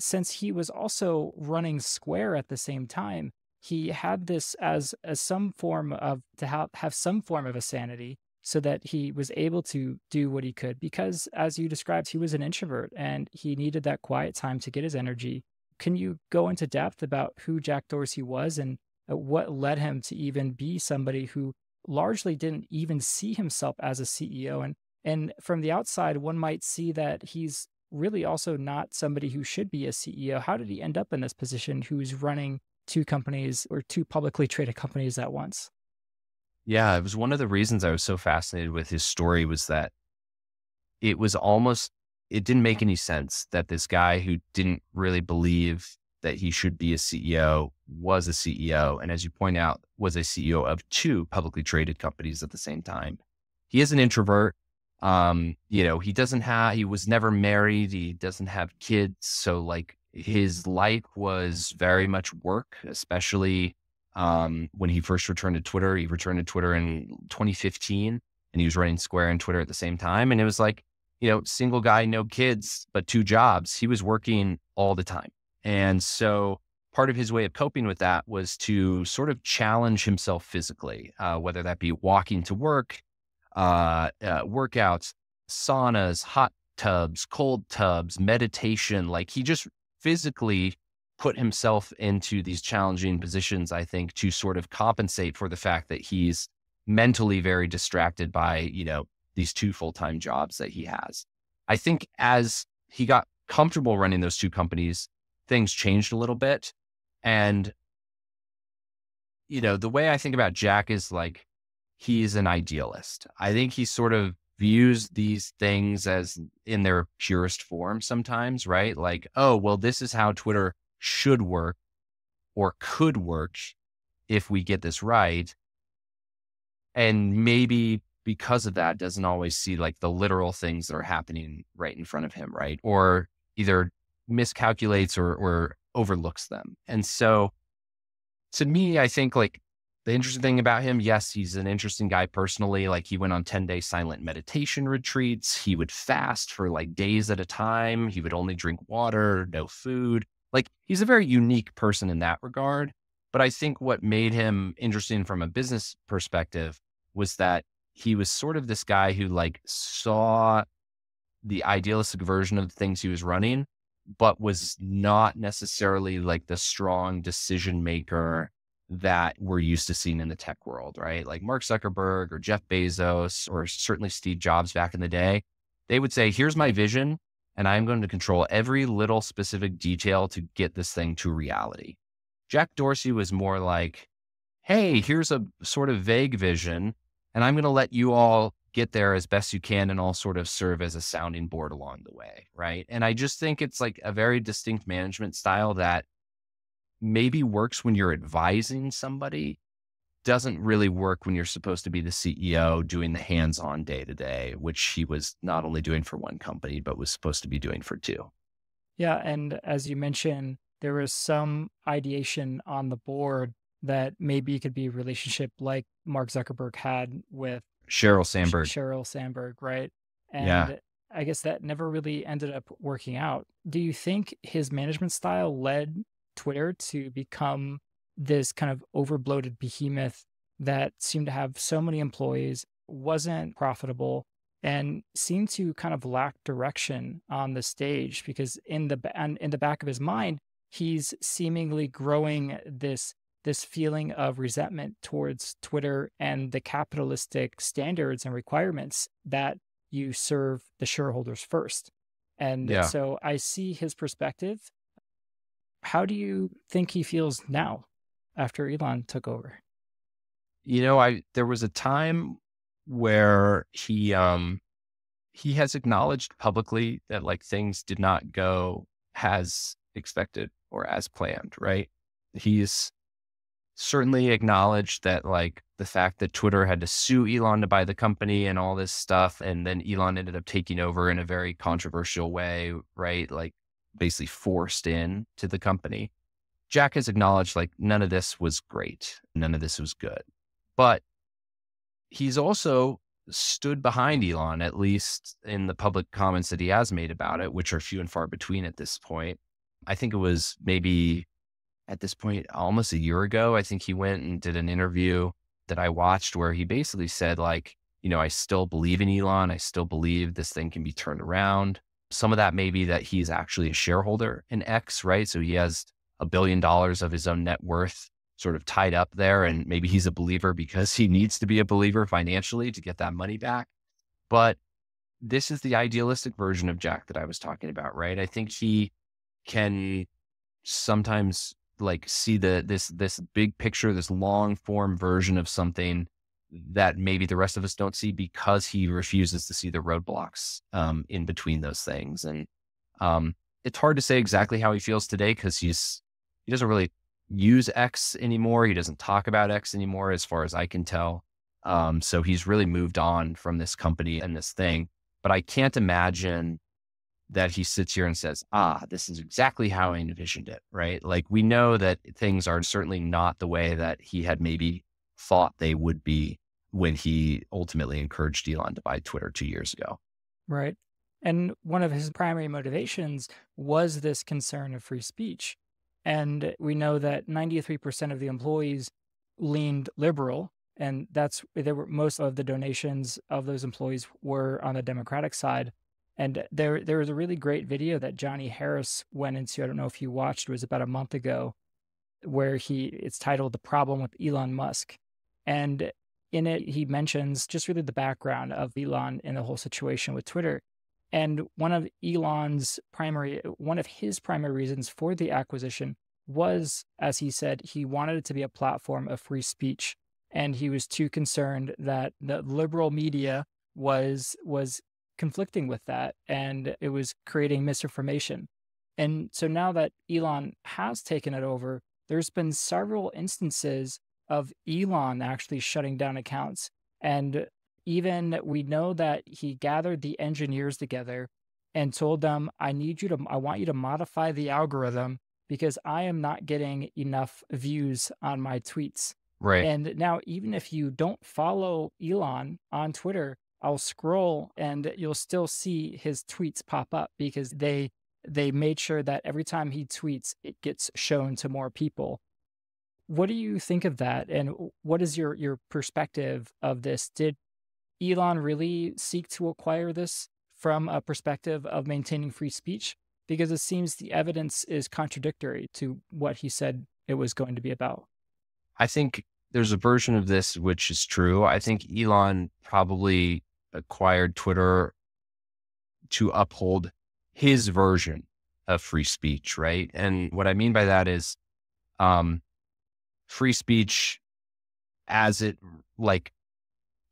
since he was also running Square at the same time, he had this as some form of, to have some form of a sanity so that he was able to do what he could. Because as you described, he was an introvert and he needed that quiet time to get his energy. Can you go into depth about who Jack Dorsey was and What led him to even be somebody who largely didn't even see himself as a CEO? And from the outside, one might see that he's really also not somebody who should be a CEO. How did he end up in this position who's running two companies or two publicly traded companies at once? Yeah, it was one of the reasons I was so fascinated with his story was that it was almost, it didn't make any sense that this guy who didn't really believe that he should be a CEO was a CEO. And as you point out, was a CEO of two publicly traded companies at the same time. He is an introvert. He was never married. He doesn't have kids. So like his life was very much work, especially when he first returned to Twitter. He returned to Twitter in 2015 and he was running Square and Twitter at the same time. And it was like, single guy, no kids, but two jobs. He was working all the time. And so part of his way of coping with that was to sort of challenge himself physically, whether that be walking to work, workouts, saunas, hot tubs, cold tubs, meditation. Like he just physically put himself into these challenging positions, I think, to sort of compensate for the fact that he's mentally very distracted by, these two full-time jobs that he has. I think as he got comfortable running those two companies, things changed a little bit. And, the way I think about Jack is like, he's an idealist. I think he sort of views these things as in their purest form sometimes, right? Like, oh, well, this is how Twitter should work or could work if we get this right. And maybe because of that, doesn't always see like the literal things that are happening right in front of him, right? Or either miscalculates or overlooks them. And so to me, I think like the interesting thing about him, yes, he's an interesting guy personally. Like he went on 10-day silent meditation retreats. He would fast for like days at a time. He would only drink water, no food. Like he's a very unique person in that regard. But I think what made him interesting from a business perspective was that he was sort of this guy who like saw the idealistic version of the things he was running, but was not necessarily like the strong decision maker that we're used to seeing in the tech world, right? Like Mark Zuckerberg or Jeff Bezos, or certainly Steve Jobs back in the day, they would say, here's my vision, and I'm going to control every little specific detail to get this thing to reality. Jack Dorsey was more like, hey, here's a sort of vague vision, and I'm going to let you all get there as best you can and all sort of serve as a sounding board along the way, right? And I just think it's like a very distinct management style that maybe works when you're advising somebody, doesn't really work when you're supposed to be the CEO doing the hands-on day-to-day, which he was not only doing for one company, but was supposed to be doing for two. Yeah, and as you mentioned, there was some ideation on the board that maybe it could be a relationship like Mark Zuckerberg had with Sheryl Sandberg. Sheryl Sandberg, right? Yeah. And I guess that never really ended up working out. Do you think his management style led Twitter to become this kind of overbloated behemoth that seemed to have so many employees, wasn't profitable, and seemed to kind of lack direction on the stage? Because in the back of his mind, he's seemingly growing this feeling of resentment towards Twitter and the capitalistic standards and requirements that you serve the shareholders first. And Yeah. so I see his perspective. How do you think he feels now after Elon took over? There was a time where he has acknowledged publicly that like things did not go as expected or as planned, right? He's certainly acknowledged that like the fact that Twitter had to sue Elon to buy the company and all this stuff. And then Elon ended up taking over in a very controversial way, right? Like basically forced in to the company. Jack has acknowledged like none of this was great. None of this was good. But he's also stood behind Elon, at least in the public comments that he has made about it, which are few and far between at this point. I think it was maybe at this point, almost a year ago, I think he went and did an interview that I watched where he basically said like, I still believe in Elon. I still believe this thing can be turned around. Some of that may be that he's actually a shareholder in X, right? So he has $1 billion of his own net worth sort of tied up there. And maybe he's a believer because he needs to be a believer financially to get that money back. But this is the idealistic version of Jack that I was talking about, right? I think he can sometimes like see this big picture, this long form version of something that maybe the rest of us don't see because he refuses to see the roadblocks in between those things. And it's hard to say exactly how he feels today because he doesn't really use X anymore. He doesn't talk about X anymore, as far as I can tell. So he's really moved on from this company and this thing. But I can't imagine that he sits here and says, this is exactly how I envisioned it, right? Like, we know that things are certainly not the way that he had maybe thought they would be when he ultimately encouraged Elon to buy Twitter 2 years ago. Right. And one of his primary motivations was this concern of free speech. And we know that 93% of the employees leaned liberal, and most of the donations of those employees were on the Democratic side. And there was a really great video that Johnny Harris went into. I don't know if you watched. It was about a month ago, where it's titled "The Problem with Elon Musk," and in it he mentions just really the background of Elon and the whole situation with Twitter. And one of his primary reasons for the acquisition was, as he said, he wanted it to be a platform of free speech, and he was too concerned that the liberal media was conflicting with that, and it was creating misinformation. And so now that Elon has taken it over, there's been several instances of Elon actually shutting down accounts. And even we know that he gathered the engineers together and told them, I want you to modify the algorithm because I am not getting enough views on my tweets. Right. And now, even if you don't follow Elon on Twitter, I'll scroll and you'll still see his tweets pop up because they made sure that every time he tweets, it gets shown to more people. What do you think of that? And what is your perspective of this? Did Elon really seek to acquire this from a perspective of maintaining free speech? Because it seems the evidence is contradictory to what he said it was going to be about. I think there's a version of this which is true. I think Elon probably acquired Twitter to uphold his version of free speech, right? And what I mean by that is free speech as it like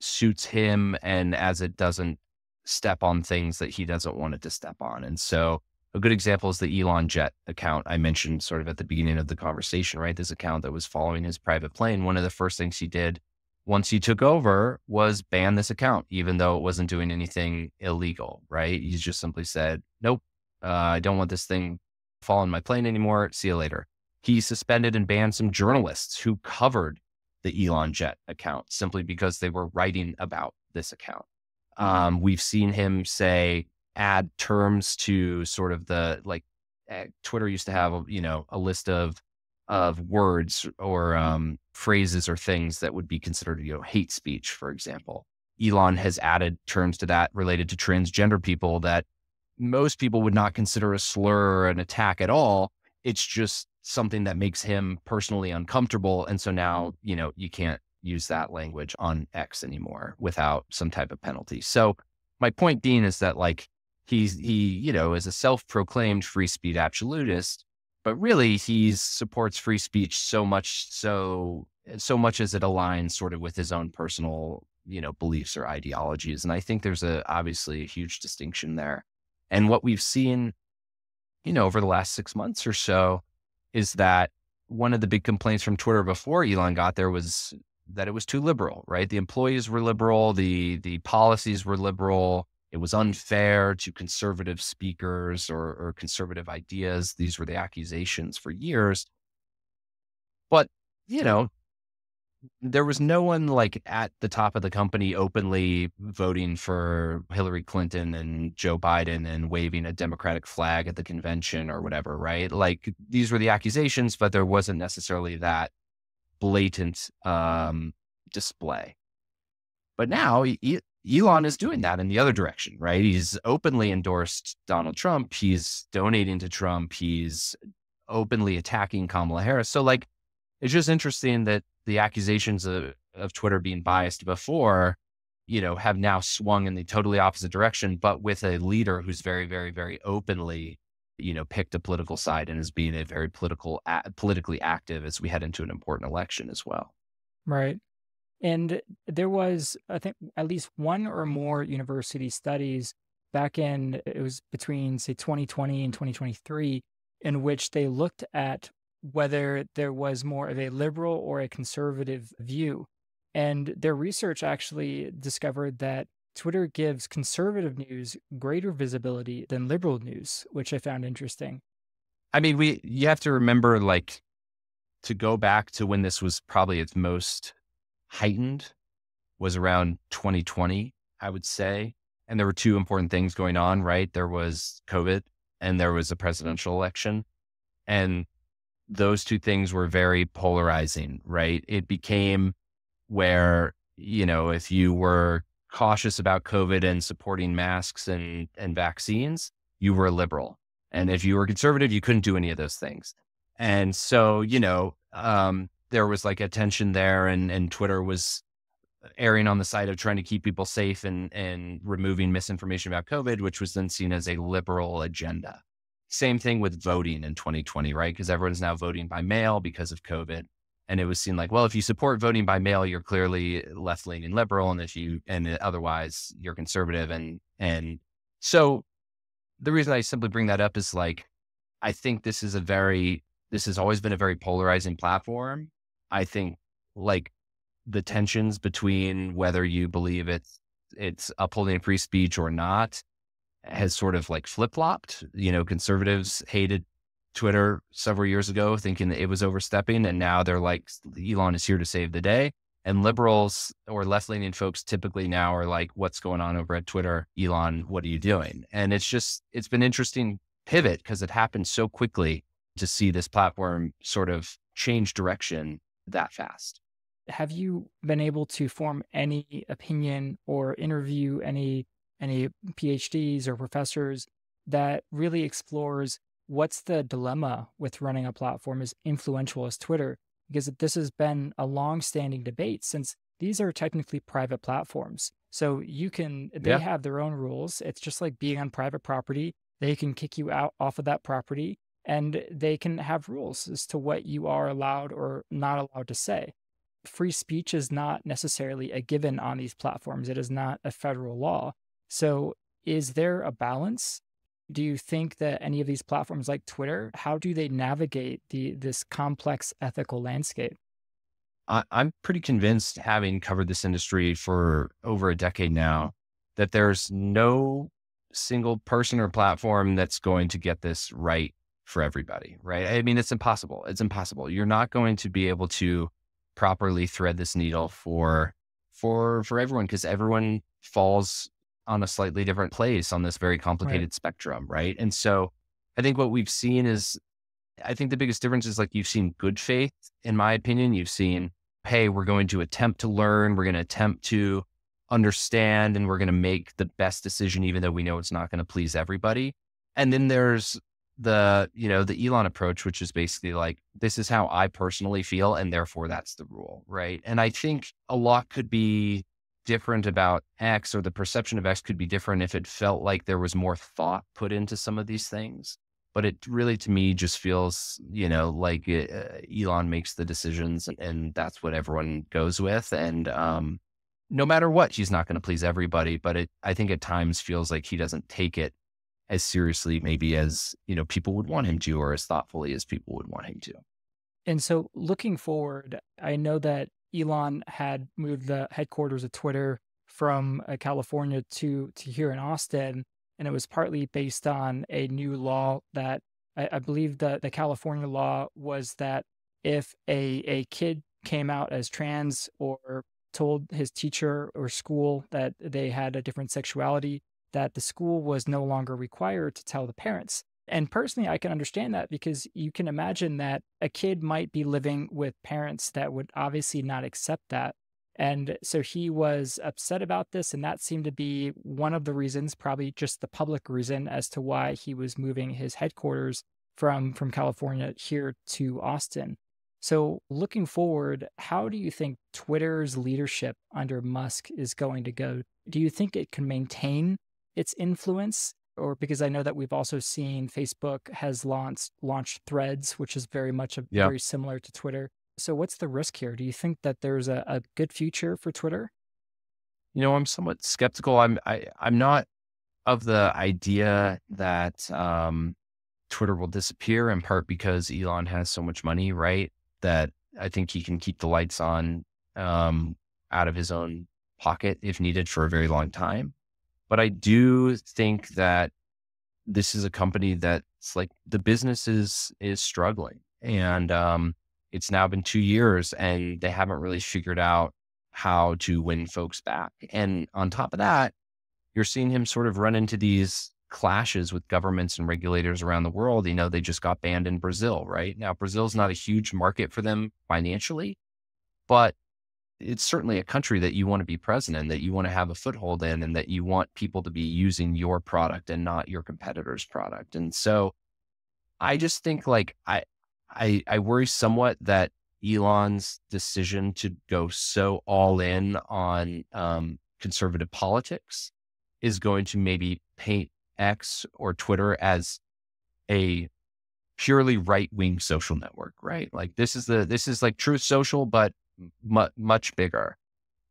suits him and as it doesn't step on things that he doesn't want it to step on. And so a good example is the Elon Jet account I mentioned sort of at the beginning of the conversation, right? This account that was following his private plane. One of the first things he did once he took over was ban this account, even though it wasn't doing anything illegal, right? He just simply said, nope, I don't want this thing following my plane anymore. See you later. He suspended and banned some journalists who covered the Elon Jet account simply because they were writing about this account. We've seen him add terms to sort of Twitter used to have, a list of words or phrases or things that would be considered, hate speech, for example. Elon has added terms to that related to transgender people that most people would not consider a slur or an attack at all. It's just something that makes him personally uncomfortable. And so now, you can't use that language on X anymore without some type of penalty. So my point being is that he is a self-proclaimed free speech absolutist, but really he supports free speech so much as it aligns sort of with his own personal, beliefs or ideologies. And I think there's obviously a huge distinction there. And what we've seen, over the last 6 months or so is that one of the big complaints from Twitter before Elon got there was that it was too liberal, right? The employees were liberal, the policies were liberal. It was unfair to conservative speakers or conservative ideas. These were the accusations for years. But, there was no one at the top of the company openly voting for Hillary Clinton and Joe Biden and waving a Democratic flag at the convention or whatever, right? These were the accusations, but there wasn't necessarily that blatant display. But now Elon is doing that in the other direction, right? He's openly endorsed Donald Trump. He's donating to Trump. He's openly attacking Kamala Harris. So it's just interesting that the accusations of Twitter being biased before, have now swung in the totally opposite direction, but with a leader who's very, very, very openly, picked a political side and is being a very politically active as we head into an important election as well. Right. And there was, I think, at least one or more university studies back in, it was between, say, 2020 and 2023, in which they looked at whether there was more of a liberal or a conservative view. And their research actually discovered that Twitter gives conservative news greater visibility than liberal news, which I found interesting. I mean, you have to remember, like, to go back to when this was probably its most heightened was around 2020, I would say. And there were two important things going on, right? There was COVID and there was a presidential election. And those two things were very polarizing, right? It became where, if you were cautious about COVID and supporting masks and vaccines, you were a liberal. And if you were conservative, you couldn't do any of those things. And so, there was like a tension there, and Twitter was erring on the side of trying to keep people safe and removing misinformation about COVID, which was then seen as a liberal agenda. Same thing with voting in 2020, right? Because everyone's now voting by mail because of COVID. And it was seen like, well, if you support voting by mail, you're clearly left-leaning liberal. And otherwise you're conservative. And so the reason I simply bring that up is, like, I think this has always been a very polarizing platform. I think, like, the tensions between whether you believe it's upholding free speech or not has sort of like flip-flopped. Conservatives hated Twitter several years ago, thinking that it was overstepping, and now they're like, Elon is here to save the day. And liberals or left-leaning folks typically now are like, what's going on over at Twitter? Elon, what are you doing? And it's been interesting pivot because it happened so quickly to see this platform sort of change direction that fast. Have you been able to form any opinion or interview any PhDs or professors that really explores what's the dilemma with running a platform as influential as Twitter? Because this has been a long-standing debate, since these are technically private platforms. So they have their own rules. It's just like being on private property. They can kick you out off of that property, and they can have rules as to what you are allowed or not allowed to say. Free speech is not necessarily a given on these platforms. It is not a federal law. So is there a balance? Do you think that any of these platforms like Twitter, how do they navigate this complex ethical landscape? I'm pretty convinced, having covered this industry for over a decade now, that there's no single person or platform that's going to get this right for everybody, right? I mean, it's impossible. It's impossible. You're not going to be able to properly thread this needle for everyone, because everyone falls on a slightly different place on this very complicated spectrum, right? And so I think what we've seen is, I think the biggest difference is, like, you've seen good faith, in my opinion. You've seen, hey, we're going to attempt to learn, we're going to attempt to understand, and we're going to make the best decision, even though we know it's not going to please everybody. And then there's the Elon approach, which is basically like, this is how I personally feel, and therefore that's the rule, right? And I think a lot could be different about X, or the perception of X could be different if it felt like there was more thought put into some of these things. But it really, to me, just feels, like Elon makes the decisions, and that's what everyone goes with. And no matter what, he's not going to please everybody. But I think at times feels like he doesn't take it as seriously maybe as, people would want him to, or as thoughtfully as people would want him to. And so looking forward, I know that Elon had moved the headquarters of Twitter from California to here in Austin. And it was partly based on a new law that I believe the California law was that if a kid came out as trans or told his teacher or school that they had a different sexuality, that the school was no longer required to tell the parents. And personally, I can understand that, because you can imagine that a kid might be living with parents that would obviously not accept that. And so he was upset about this. And that seemed to be one of the reasons, probably just the public reason, as to why he was moving his headquarters from California here to Austin. So, looking forward, how do you think Twitter's leadership under Musk is going to go? Do you think it can maintain its influence? Or because I know that we've also seen Facebook has launched Threads, which is very much Yeah. very similar to Twitter. So, what's the risk here? Do you think that there's a good future for Twitter? I'm somewhat skeptical. I'm not of the idea that Twitter will disappear, in part because Elon has so much money, right? That I think he can keep the lights on um, out of his own pocket if needed for a very long time. But I do think that this is a company that's like the business is struggling, and it's now been 2 years, and they haven't really figured out how to win folks back. And on top of that, you're seeing him sort of run into these clashes with governments and regulators around the world. They just got banned in Brazil, right? Now, Brazil's not a huge market for them financially, but it's certainly a country that you want to be present in, that you want to have a foothold in, and that you want people to be using your product and not your competitor's product. And so I just think like I worry somewhat that Elon's decision to go so all in on conservative politics is going to maybe paint X or Twitter as a purely right wing social network, right? Like this is like Truth Social, but much bigger.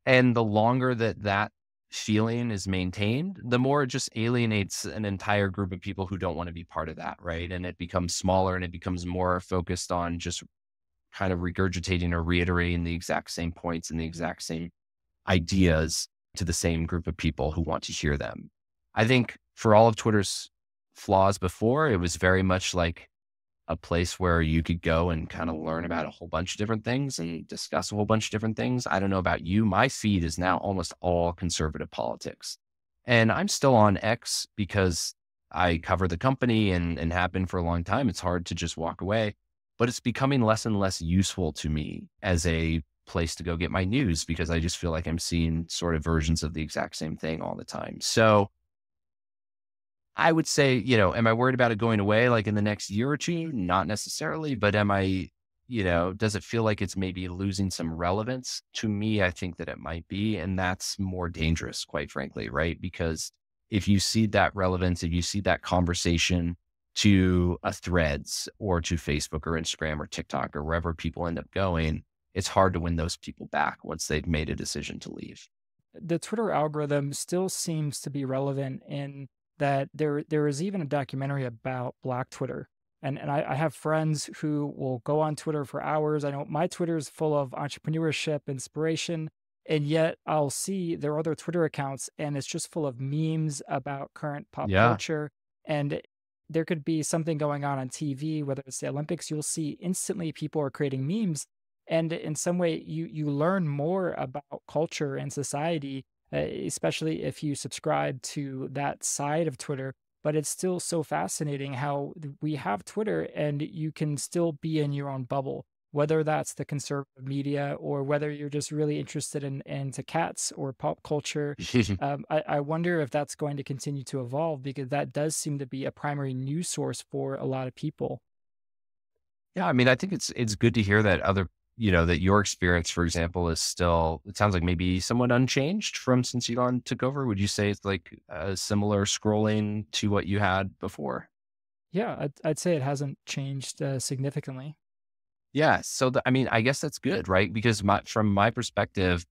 And the longer that feeling is maintained, the more it just alienates an entire group of people who don't want to be part of that, right? And it becomes smaller and it becomes more focused on just kind of regurgitating or reiterating the exact same points and the exact same ideas to the same group of people who want to hear them. I think for all of Twitter's flaws before, it was very much like a place where you could go and kind of learn about a whole bunch of different things and discuss a whole bunch of different things. I don't know about you. My feed is now almost all conservative politics. And I'm still on X because I cover the company and have been for a long time. It's hard to just walk away, but it's becoming less and less useful to me as a place to go get my news because I just feel like I'm seeing sort of versions of the exact same thing all the time. So I would say, am I worried about it going away like in the next year or two? Not necessarily, but am I, does it feel like it's maybe losing some relevance? To me, I think that it might be. And that's more dangerous, quite frankly, right? Because if you see that relevance, if you see that conversation to a Threads or to Facebook or Instagram or TikTok or wherever people end up going, it's hard to win those people back once they've made a decision to leave. The Twitter algorithm still seems to be relevant in that there is even a documentary about Black Twitter. And I have friends who will go on Twitter for hours. I know my Twitter is full of entrepreneurship, inspiration, and yet I'll see their other Twitter accounts and it's just full of memes about current pop Yeah. culture. And there could be something going on TV, whether it's the Olympics, you'll see instantly people are creating memes. And in some way, you learn more about culture and society, especially if you subscribe to that side of Twitter. But it's still so fascinating how we have Twitter and you can still be in your own bubble, whether that's the conservative media or whether you're just really interested in into cats or pop culture. I wonder if that's going to continue to evolve because that does seem to be a primary news source for a lot of people. Yeah, I mean, I think it's good to hear that that your experience, for example, is still, it sounds like maybe somewhat unchanged from since Elon took over. Would you say it's like a similar scrolling to what you had before? Yeah, I'd say it hasn't changed significantly. Yeah. So I mean, I guess that's good, right? Because from my perspective,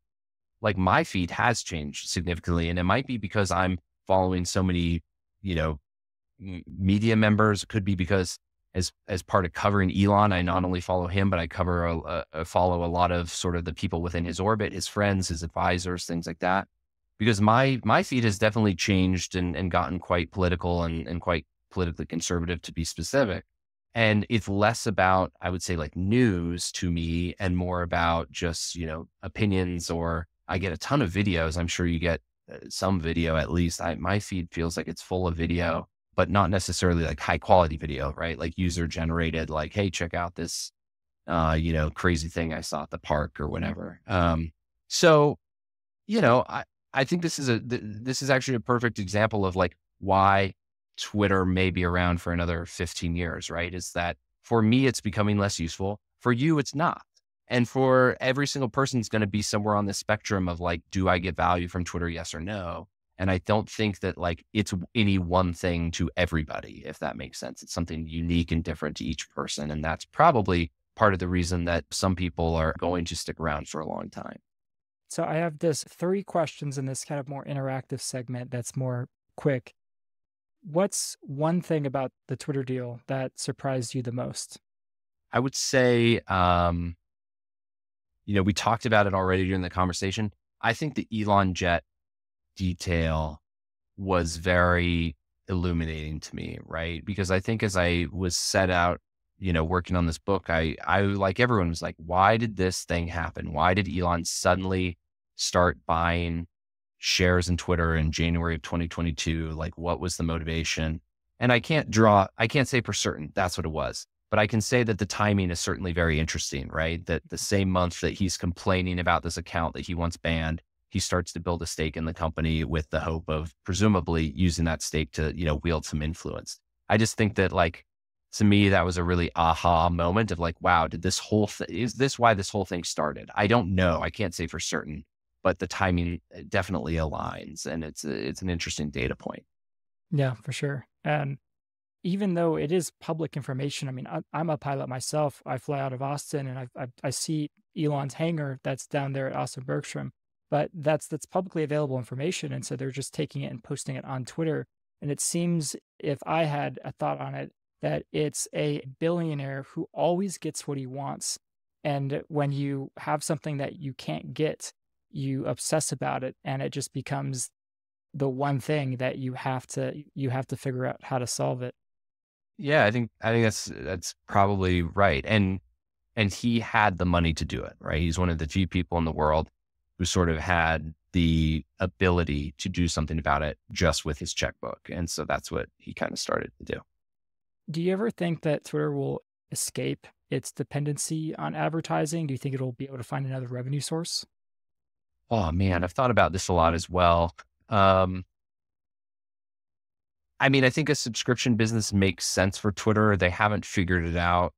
like my feed has changed significantly, and it might be because I'm following so many, you know, media members. It could be because as part of covering Elon, I not only follow him, but I cover follow a lot of sort of the people within his orbit, his friends, his advisors, things like that. Because my feed has definitely changed and gotten quite political and quite politically conservative, to be specific. And it's less about, I would say, like news to me and more about just, opinions, or I get a ton of videos. I'm sure you get some video at least. My feed feels like it's full of video, but not necessarily like high quality video, right? Like user generated, like, hey, check out this, crazy thing I saw at the park or whatever. So, I think this is actually a perfect example of like why Twitter may be around for another 15 years, right? Is that for me, it's becoming less useful. For you, it's not. And for every single person, it's going to be somewhere on the spectrum of like, do I get value from Twitter? Yes or no. And I don't think that like it's any one thing to everybody, if that makes sense. It's something unique and different to each person. And that's probably part of the reason that some people are going to stick around for a long time. So I have this 3 questions in this kind of more interactive segment that's more quick. What's one thing about the Twitter deal that surprised you the most? I would say, we talked about it already during the conversation. I think the Elon jet detail was very illuminating to me, right? Because I think as I was set out, working on this book, I like everyone was like, why did this thing happen? Why did Elon suddenly start buying shares in Twitter in January of 2022? Like, what was the motivation? And I can't say for certain that's what it was, but I can say that the timing is certainly very interesting, right? That the same month that he's complaining about this account that he once banned, he starts to build a stake in the company with the hope of presumably using that stake to, wield some influence. I just think that like, to me, that was a really aha moment of like, wow, is this why this whole thing started? I don't know. I can't say for certain, but the timing definitely aligns, and it's an interesting data point. Yeah, for sure. And even though it is public information, I mean, I'm a pilot myself. I fly out of Austin, and I see Elon's hangar that's down there at Austin Bergstrom, but that's publicly available information, and so they're just taking it and posting it on Twitter. And it seems, if I had a thought on it, that it's a billionaire who always gets what he wants, and when you have something that you can't get, you obsess about it, and it just becomes the one thing that you have to figure out how to solve it. Yeah, I think that's probably right. And he had the money to do it, right? He's one of the few people in the world who sort of had the ability to do something about it just with his checkbook. And so that's what he kind of started to do. Do you ever think that Twitter will escape its dependency on advertising? Do you think it'll be able to find another revenue source? Oh man, I've thought about this a lot as well. Um, I mean, I think a subscription business makes sense for Twitter. They haven't figured it out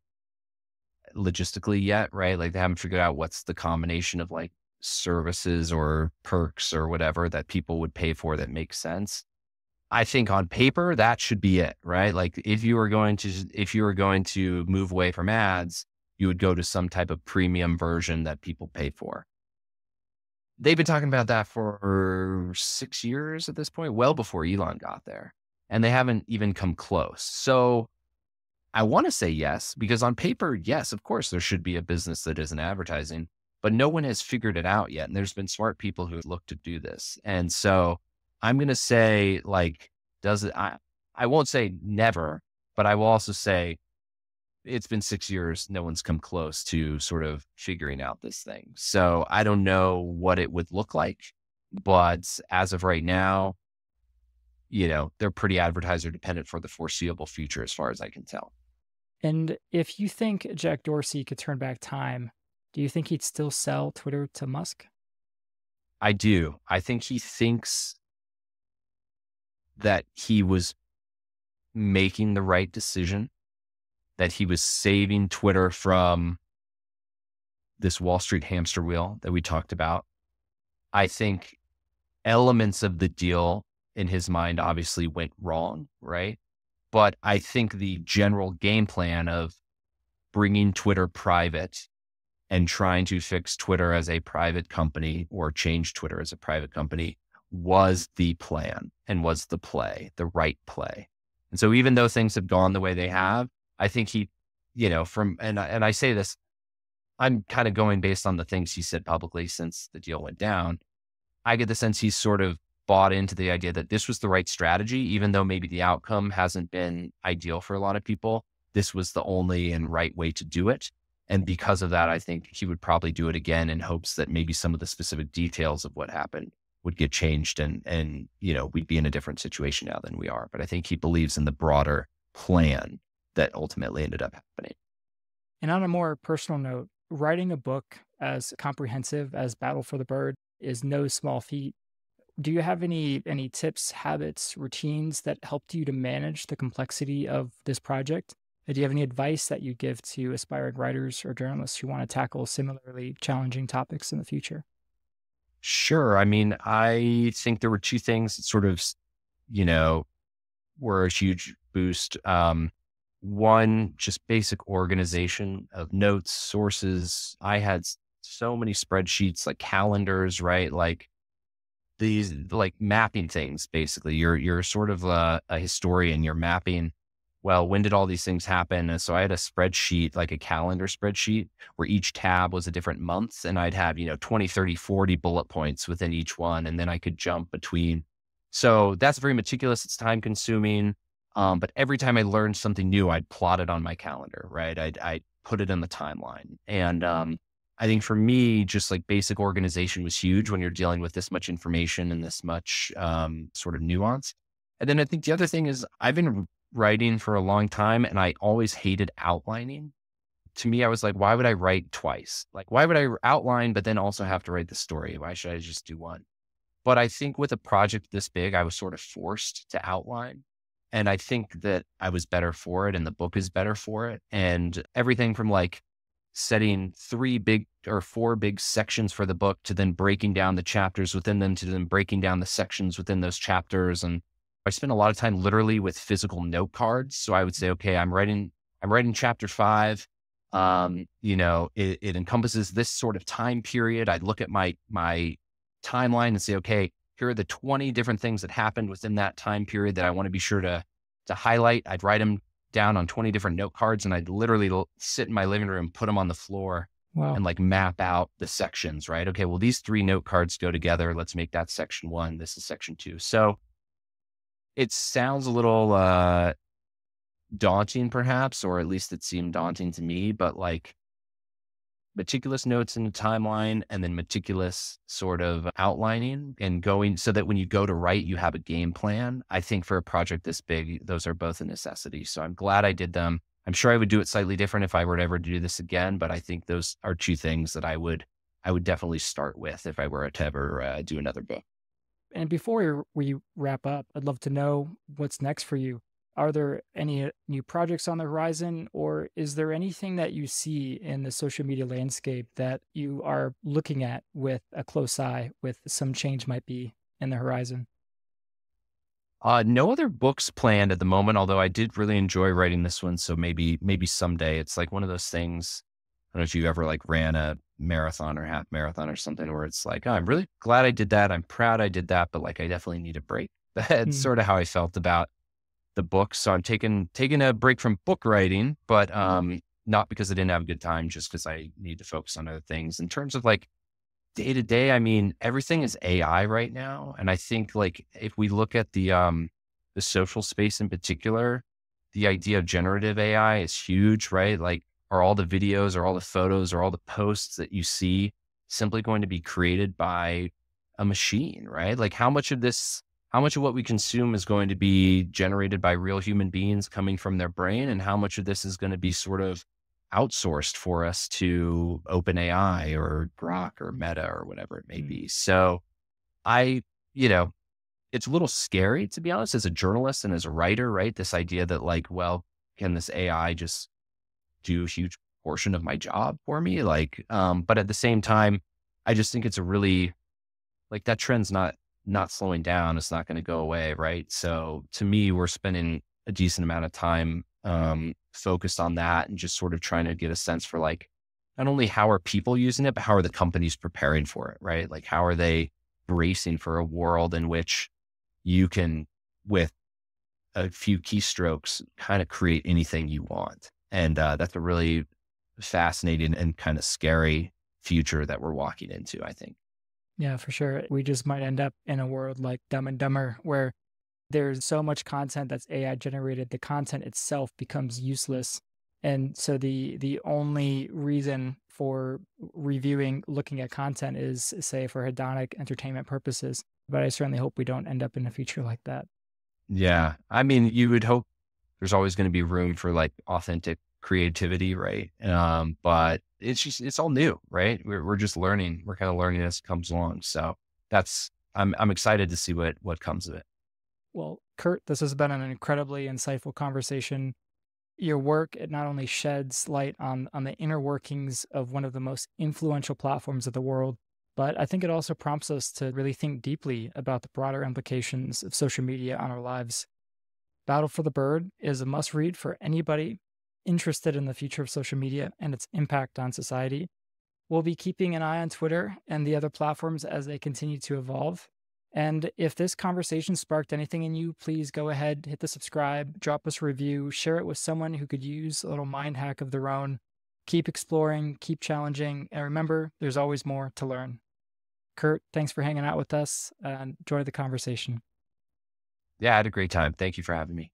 logistically yet, right? Like they haven't figured out what's the combination of like services or perks or whatever that people would pay for that makes sense. I think on paper that should be it, right? Like if you were going to move away from ads, you would go to some type of premium version that people pay for. They've been talking about that for 6 years at this point, well before Elon got there, and they haven't even come close. So I want to say yes, because on paper, yes, of course, there should be a business that isn't advertising, but no one has figured it out yet. And there's been smart people who look to do this. And so I'm going to say like, I won't say never, but I will also say it's been 6 years. No one's come close to sort of figuring out this thing. So I don't know what it would look like, but as of right now, they're pretty advertiser dependent for the foreseeable future, as far as I can tell. And if you think Jack Dorsey could turn back time, do you think he'd still sell Twitter to Musk? I do. I think he thinks that he was making the right decision, that he was saving Twitter from this Wall Street hamster wheel that we talked about. I think elements of the deal in his mind obviously went wrong, right? But I think the general game plan of bringing Twitter private and trying to fix Twitter as a private company or change Twitter as a private company was the plan and was the play, the right play. And so even though things have gone the way they have, I think he, and I say this, I'm kind of going based on the things he said publicly since the deal went down. I get the sense he's sort of bought into the idea that this was the right strategy, even though maybe the outcome hasn't been ideal for a lot of people. This was the only and right way to do it. And because of that, I think he would probably do it again in hopes that maybe some of the specific details of what happened would get changed and we'd be in a different situation now than we are. But I think he believes in the broader plan that ultimately ended up happening. And on a more personal note, writing a book as comprehensive as Battle for the Bird is no small feat. Do you have any tips, habits, routines that helped you to manage the complexity of this project? Do you have any advice that you give to aspiring writers or journalists who want to tackle similarly challenging topics in the future? Sure. I mean, I think there were two things that sort of, you know, were a huge boost. One, just basic organization of notes, sources. I had so many spreadsheets, like calendars, right? Like these, like mapping things. Basically, you're sort of a historian. You're mapping. Well, when did all these things happen? And so I had a spreadsheet, like a calendar spreadsheet, where each tab was a different month, and I'd have 20, 30, 40 bullet points within each one, and then I could jump between. So that's very meticulous. It's time consuming. But every time I learned something new, I'd plot it on my calendar, right? I'd put it in the timeline. And I think for me, just like basic organization was huge when you're dealing with this much information and this much sort of nuance. And then I think the other thing is I've been writing for a long time and I always hated outlining. To me, I was like, why would I write twice? Like, why would I outline, but then also have to write the story? Why should I just do one? But I think with a project this big, I was sort of forced to outline. And I think that I was better for it and the book is better for it. And everything from like setting 3 big or 4 big sections for the book to then breaking down the chapters within them to then breaking down the sections within those chapters. And I spent a lot of time literally with physical note cards. So I would say, okay, I'm writing chapter 5. It encompasses this sort of time period. I'd look at my timeline and say, okay, here are the 20 different things that happened within that time period that I want to be sure to highlight. I'd write them down on 20 different note cards and I'd literally sit in my living room, put them on the floor Wow. and like map out the sections, right? Okay, well, these 3 note cards go together. Let's make that section 1. This is section 2. So it sounds a little daunting perhaps, or at least it seemed daunting to me, but like meticulous notes in the timeline and then meticulous sort of outlining and going so that when you go to write, you have a game plan. I think for a project this big, those are both a necessity. So I'm glad I did them. I'm sure I would do it slightly different if I were to ever do this again, but I think those are two things that I would definitely start with if I were to ever do another book. And before we wrap up, I'd love to know what's next for you. Are there any new projects on the horizon, or is there anything that you see in the social media landscape that you are looking at with a close eye, with some change might be in the horizon? No other books planned at the moment, although I did really enjoy writing this one. So maybe someday. It's like one of those things. I don't know if you ever like ran a marathon or half marathon or something where it's like, oh, I'm really glad I did that. I'm proud I did that, but like I definitely need a break. That's Mm, sort of how I felt about the book. So I'm taking a break from book writing, but not because I didn't have a good time, just because I need to focus on other things. In terms of like day to day, I mean, everything is AI right now. And I think like if we look at the social space in particular, the idea of generative AI is huge, right? Like are all the videos or all the photos or all the posts that you see simply going to be created by a machine, right? Like how much of what we consume is going to be generated by real human beings coming from their brain, and how much of this is going to be sort of outsourced for us to OpenAI or Grok or Meta or whatever it may mm. be. So I, you know, it's a little scary to be honest, as a journalist and as a writer, right? This idea that like, well, can this AI just do a huge portion of my job for me? Like, but at the same time, I just think it's a really like that trend's not slowing down. It's not going to go away, right? So to me, we're spending a decent amount of time focused on that and just sort of trying to get a sense for like not only how are people using it, but how are the companies preparing for it, right? Like how are they bracing for a world in which you can, with a few keystrokes, kind of create anything you want. And that's a really fascinating and kind of scary future that we're walking into, I think. Yeah, for sure. We just might end up in a world like Dumb and Dumber, where there's so much content that's AI generated, the content itself becomes useless. And so the only reason for reviewing, looking at content is, say, for hedonic entertainment purposes. But I certainly hope we don't end up in a future like that. Yeah. I mean, you would hope there's always going to be room for like authentic creativity, right? But it's all new, right? We're just learning. We're kind of learning as it comes along. So I'm excited to see what comes of it. Well, Kurt, this has been an incredibly insightful conversation. Your work, it not only sheds light on the inner workings of one of the most influential platforms of the world, but I think it also prompts us to really think deeply about the broader implications of social media on our lives. Battle for the Bird is a must read for anybody interested in the future of social media and its impact on society. We'll be keeping an eye on Twitter and the other platforms as they continue to evolve. And if this conversation sparked anything in you, please go ahead, hit the subscribe, drop us a review, share it with someone who could use a little mind hack of their own. Keep exploring, keep challenging, and remember, there's always more to learn. Kurt, thanks for hanging out with us and enjoy the conversation. Yeah, I had a great time. Thank you for having me.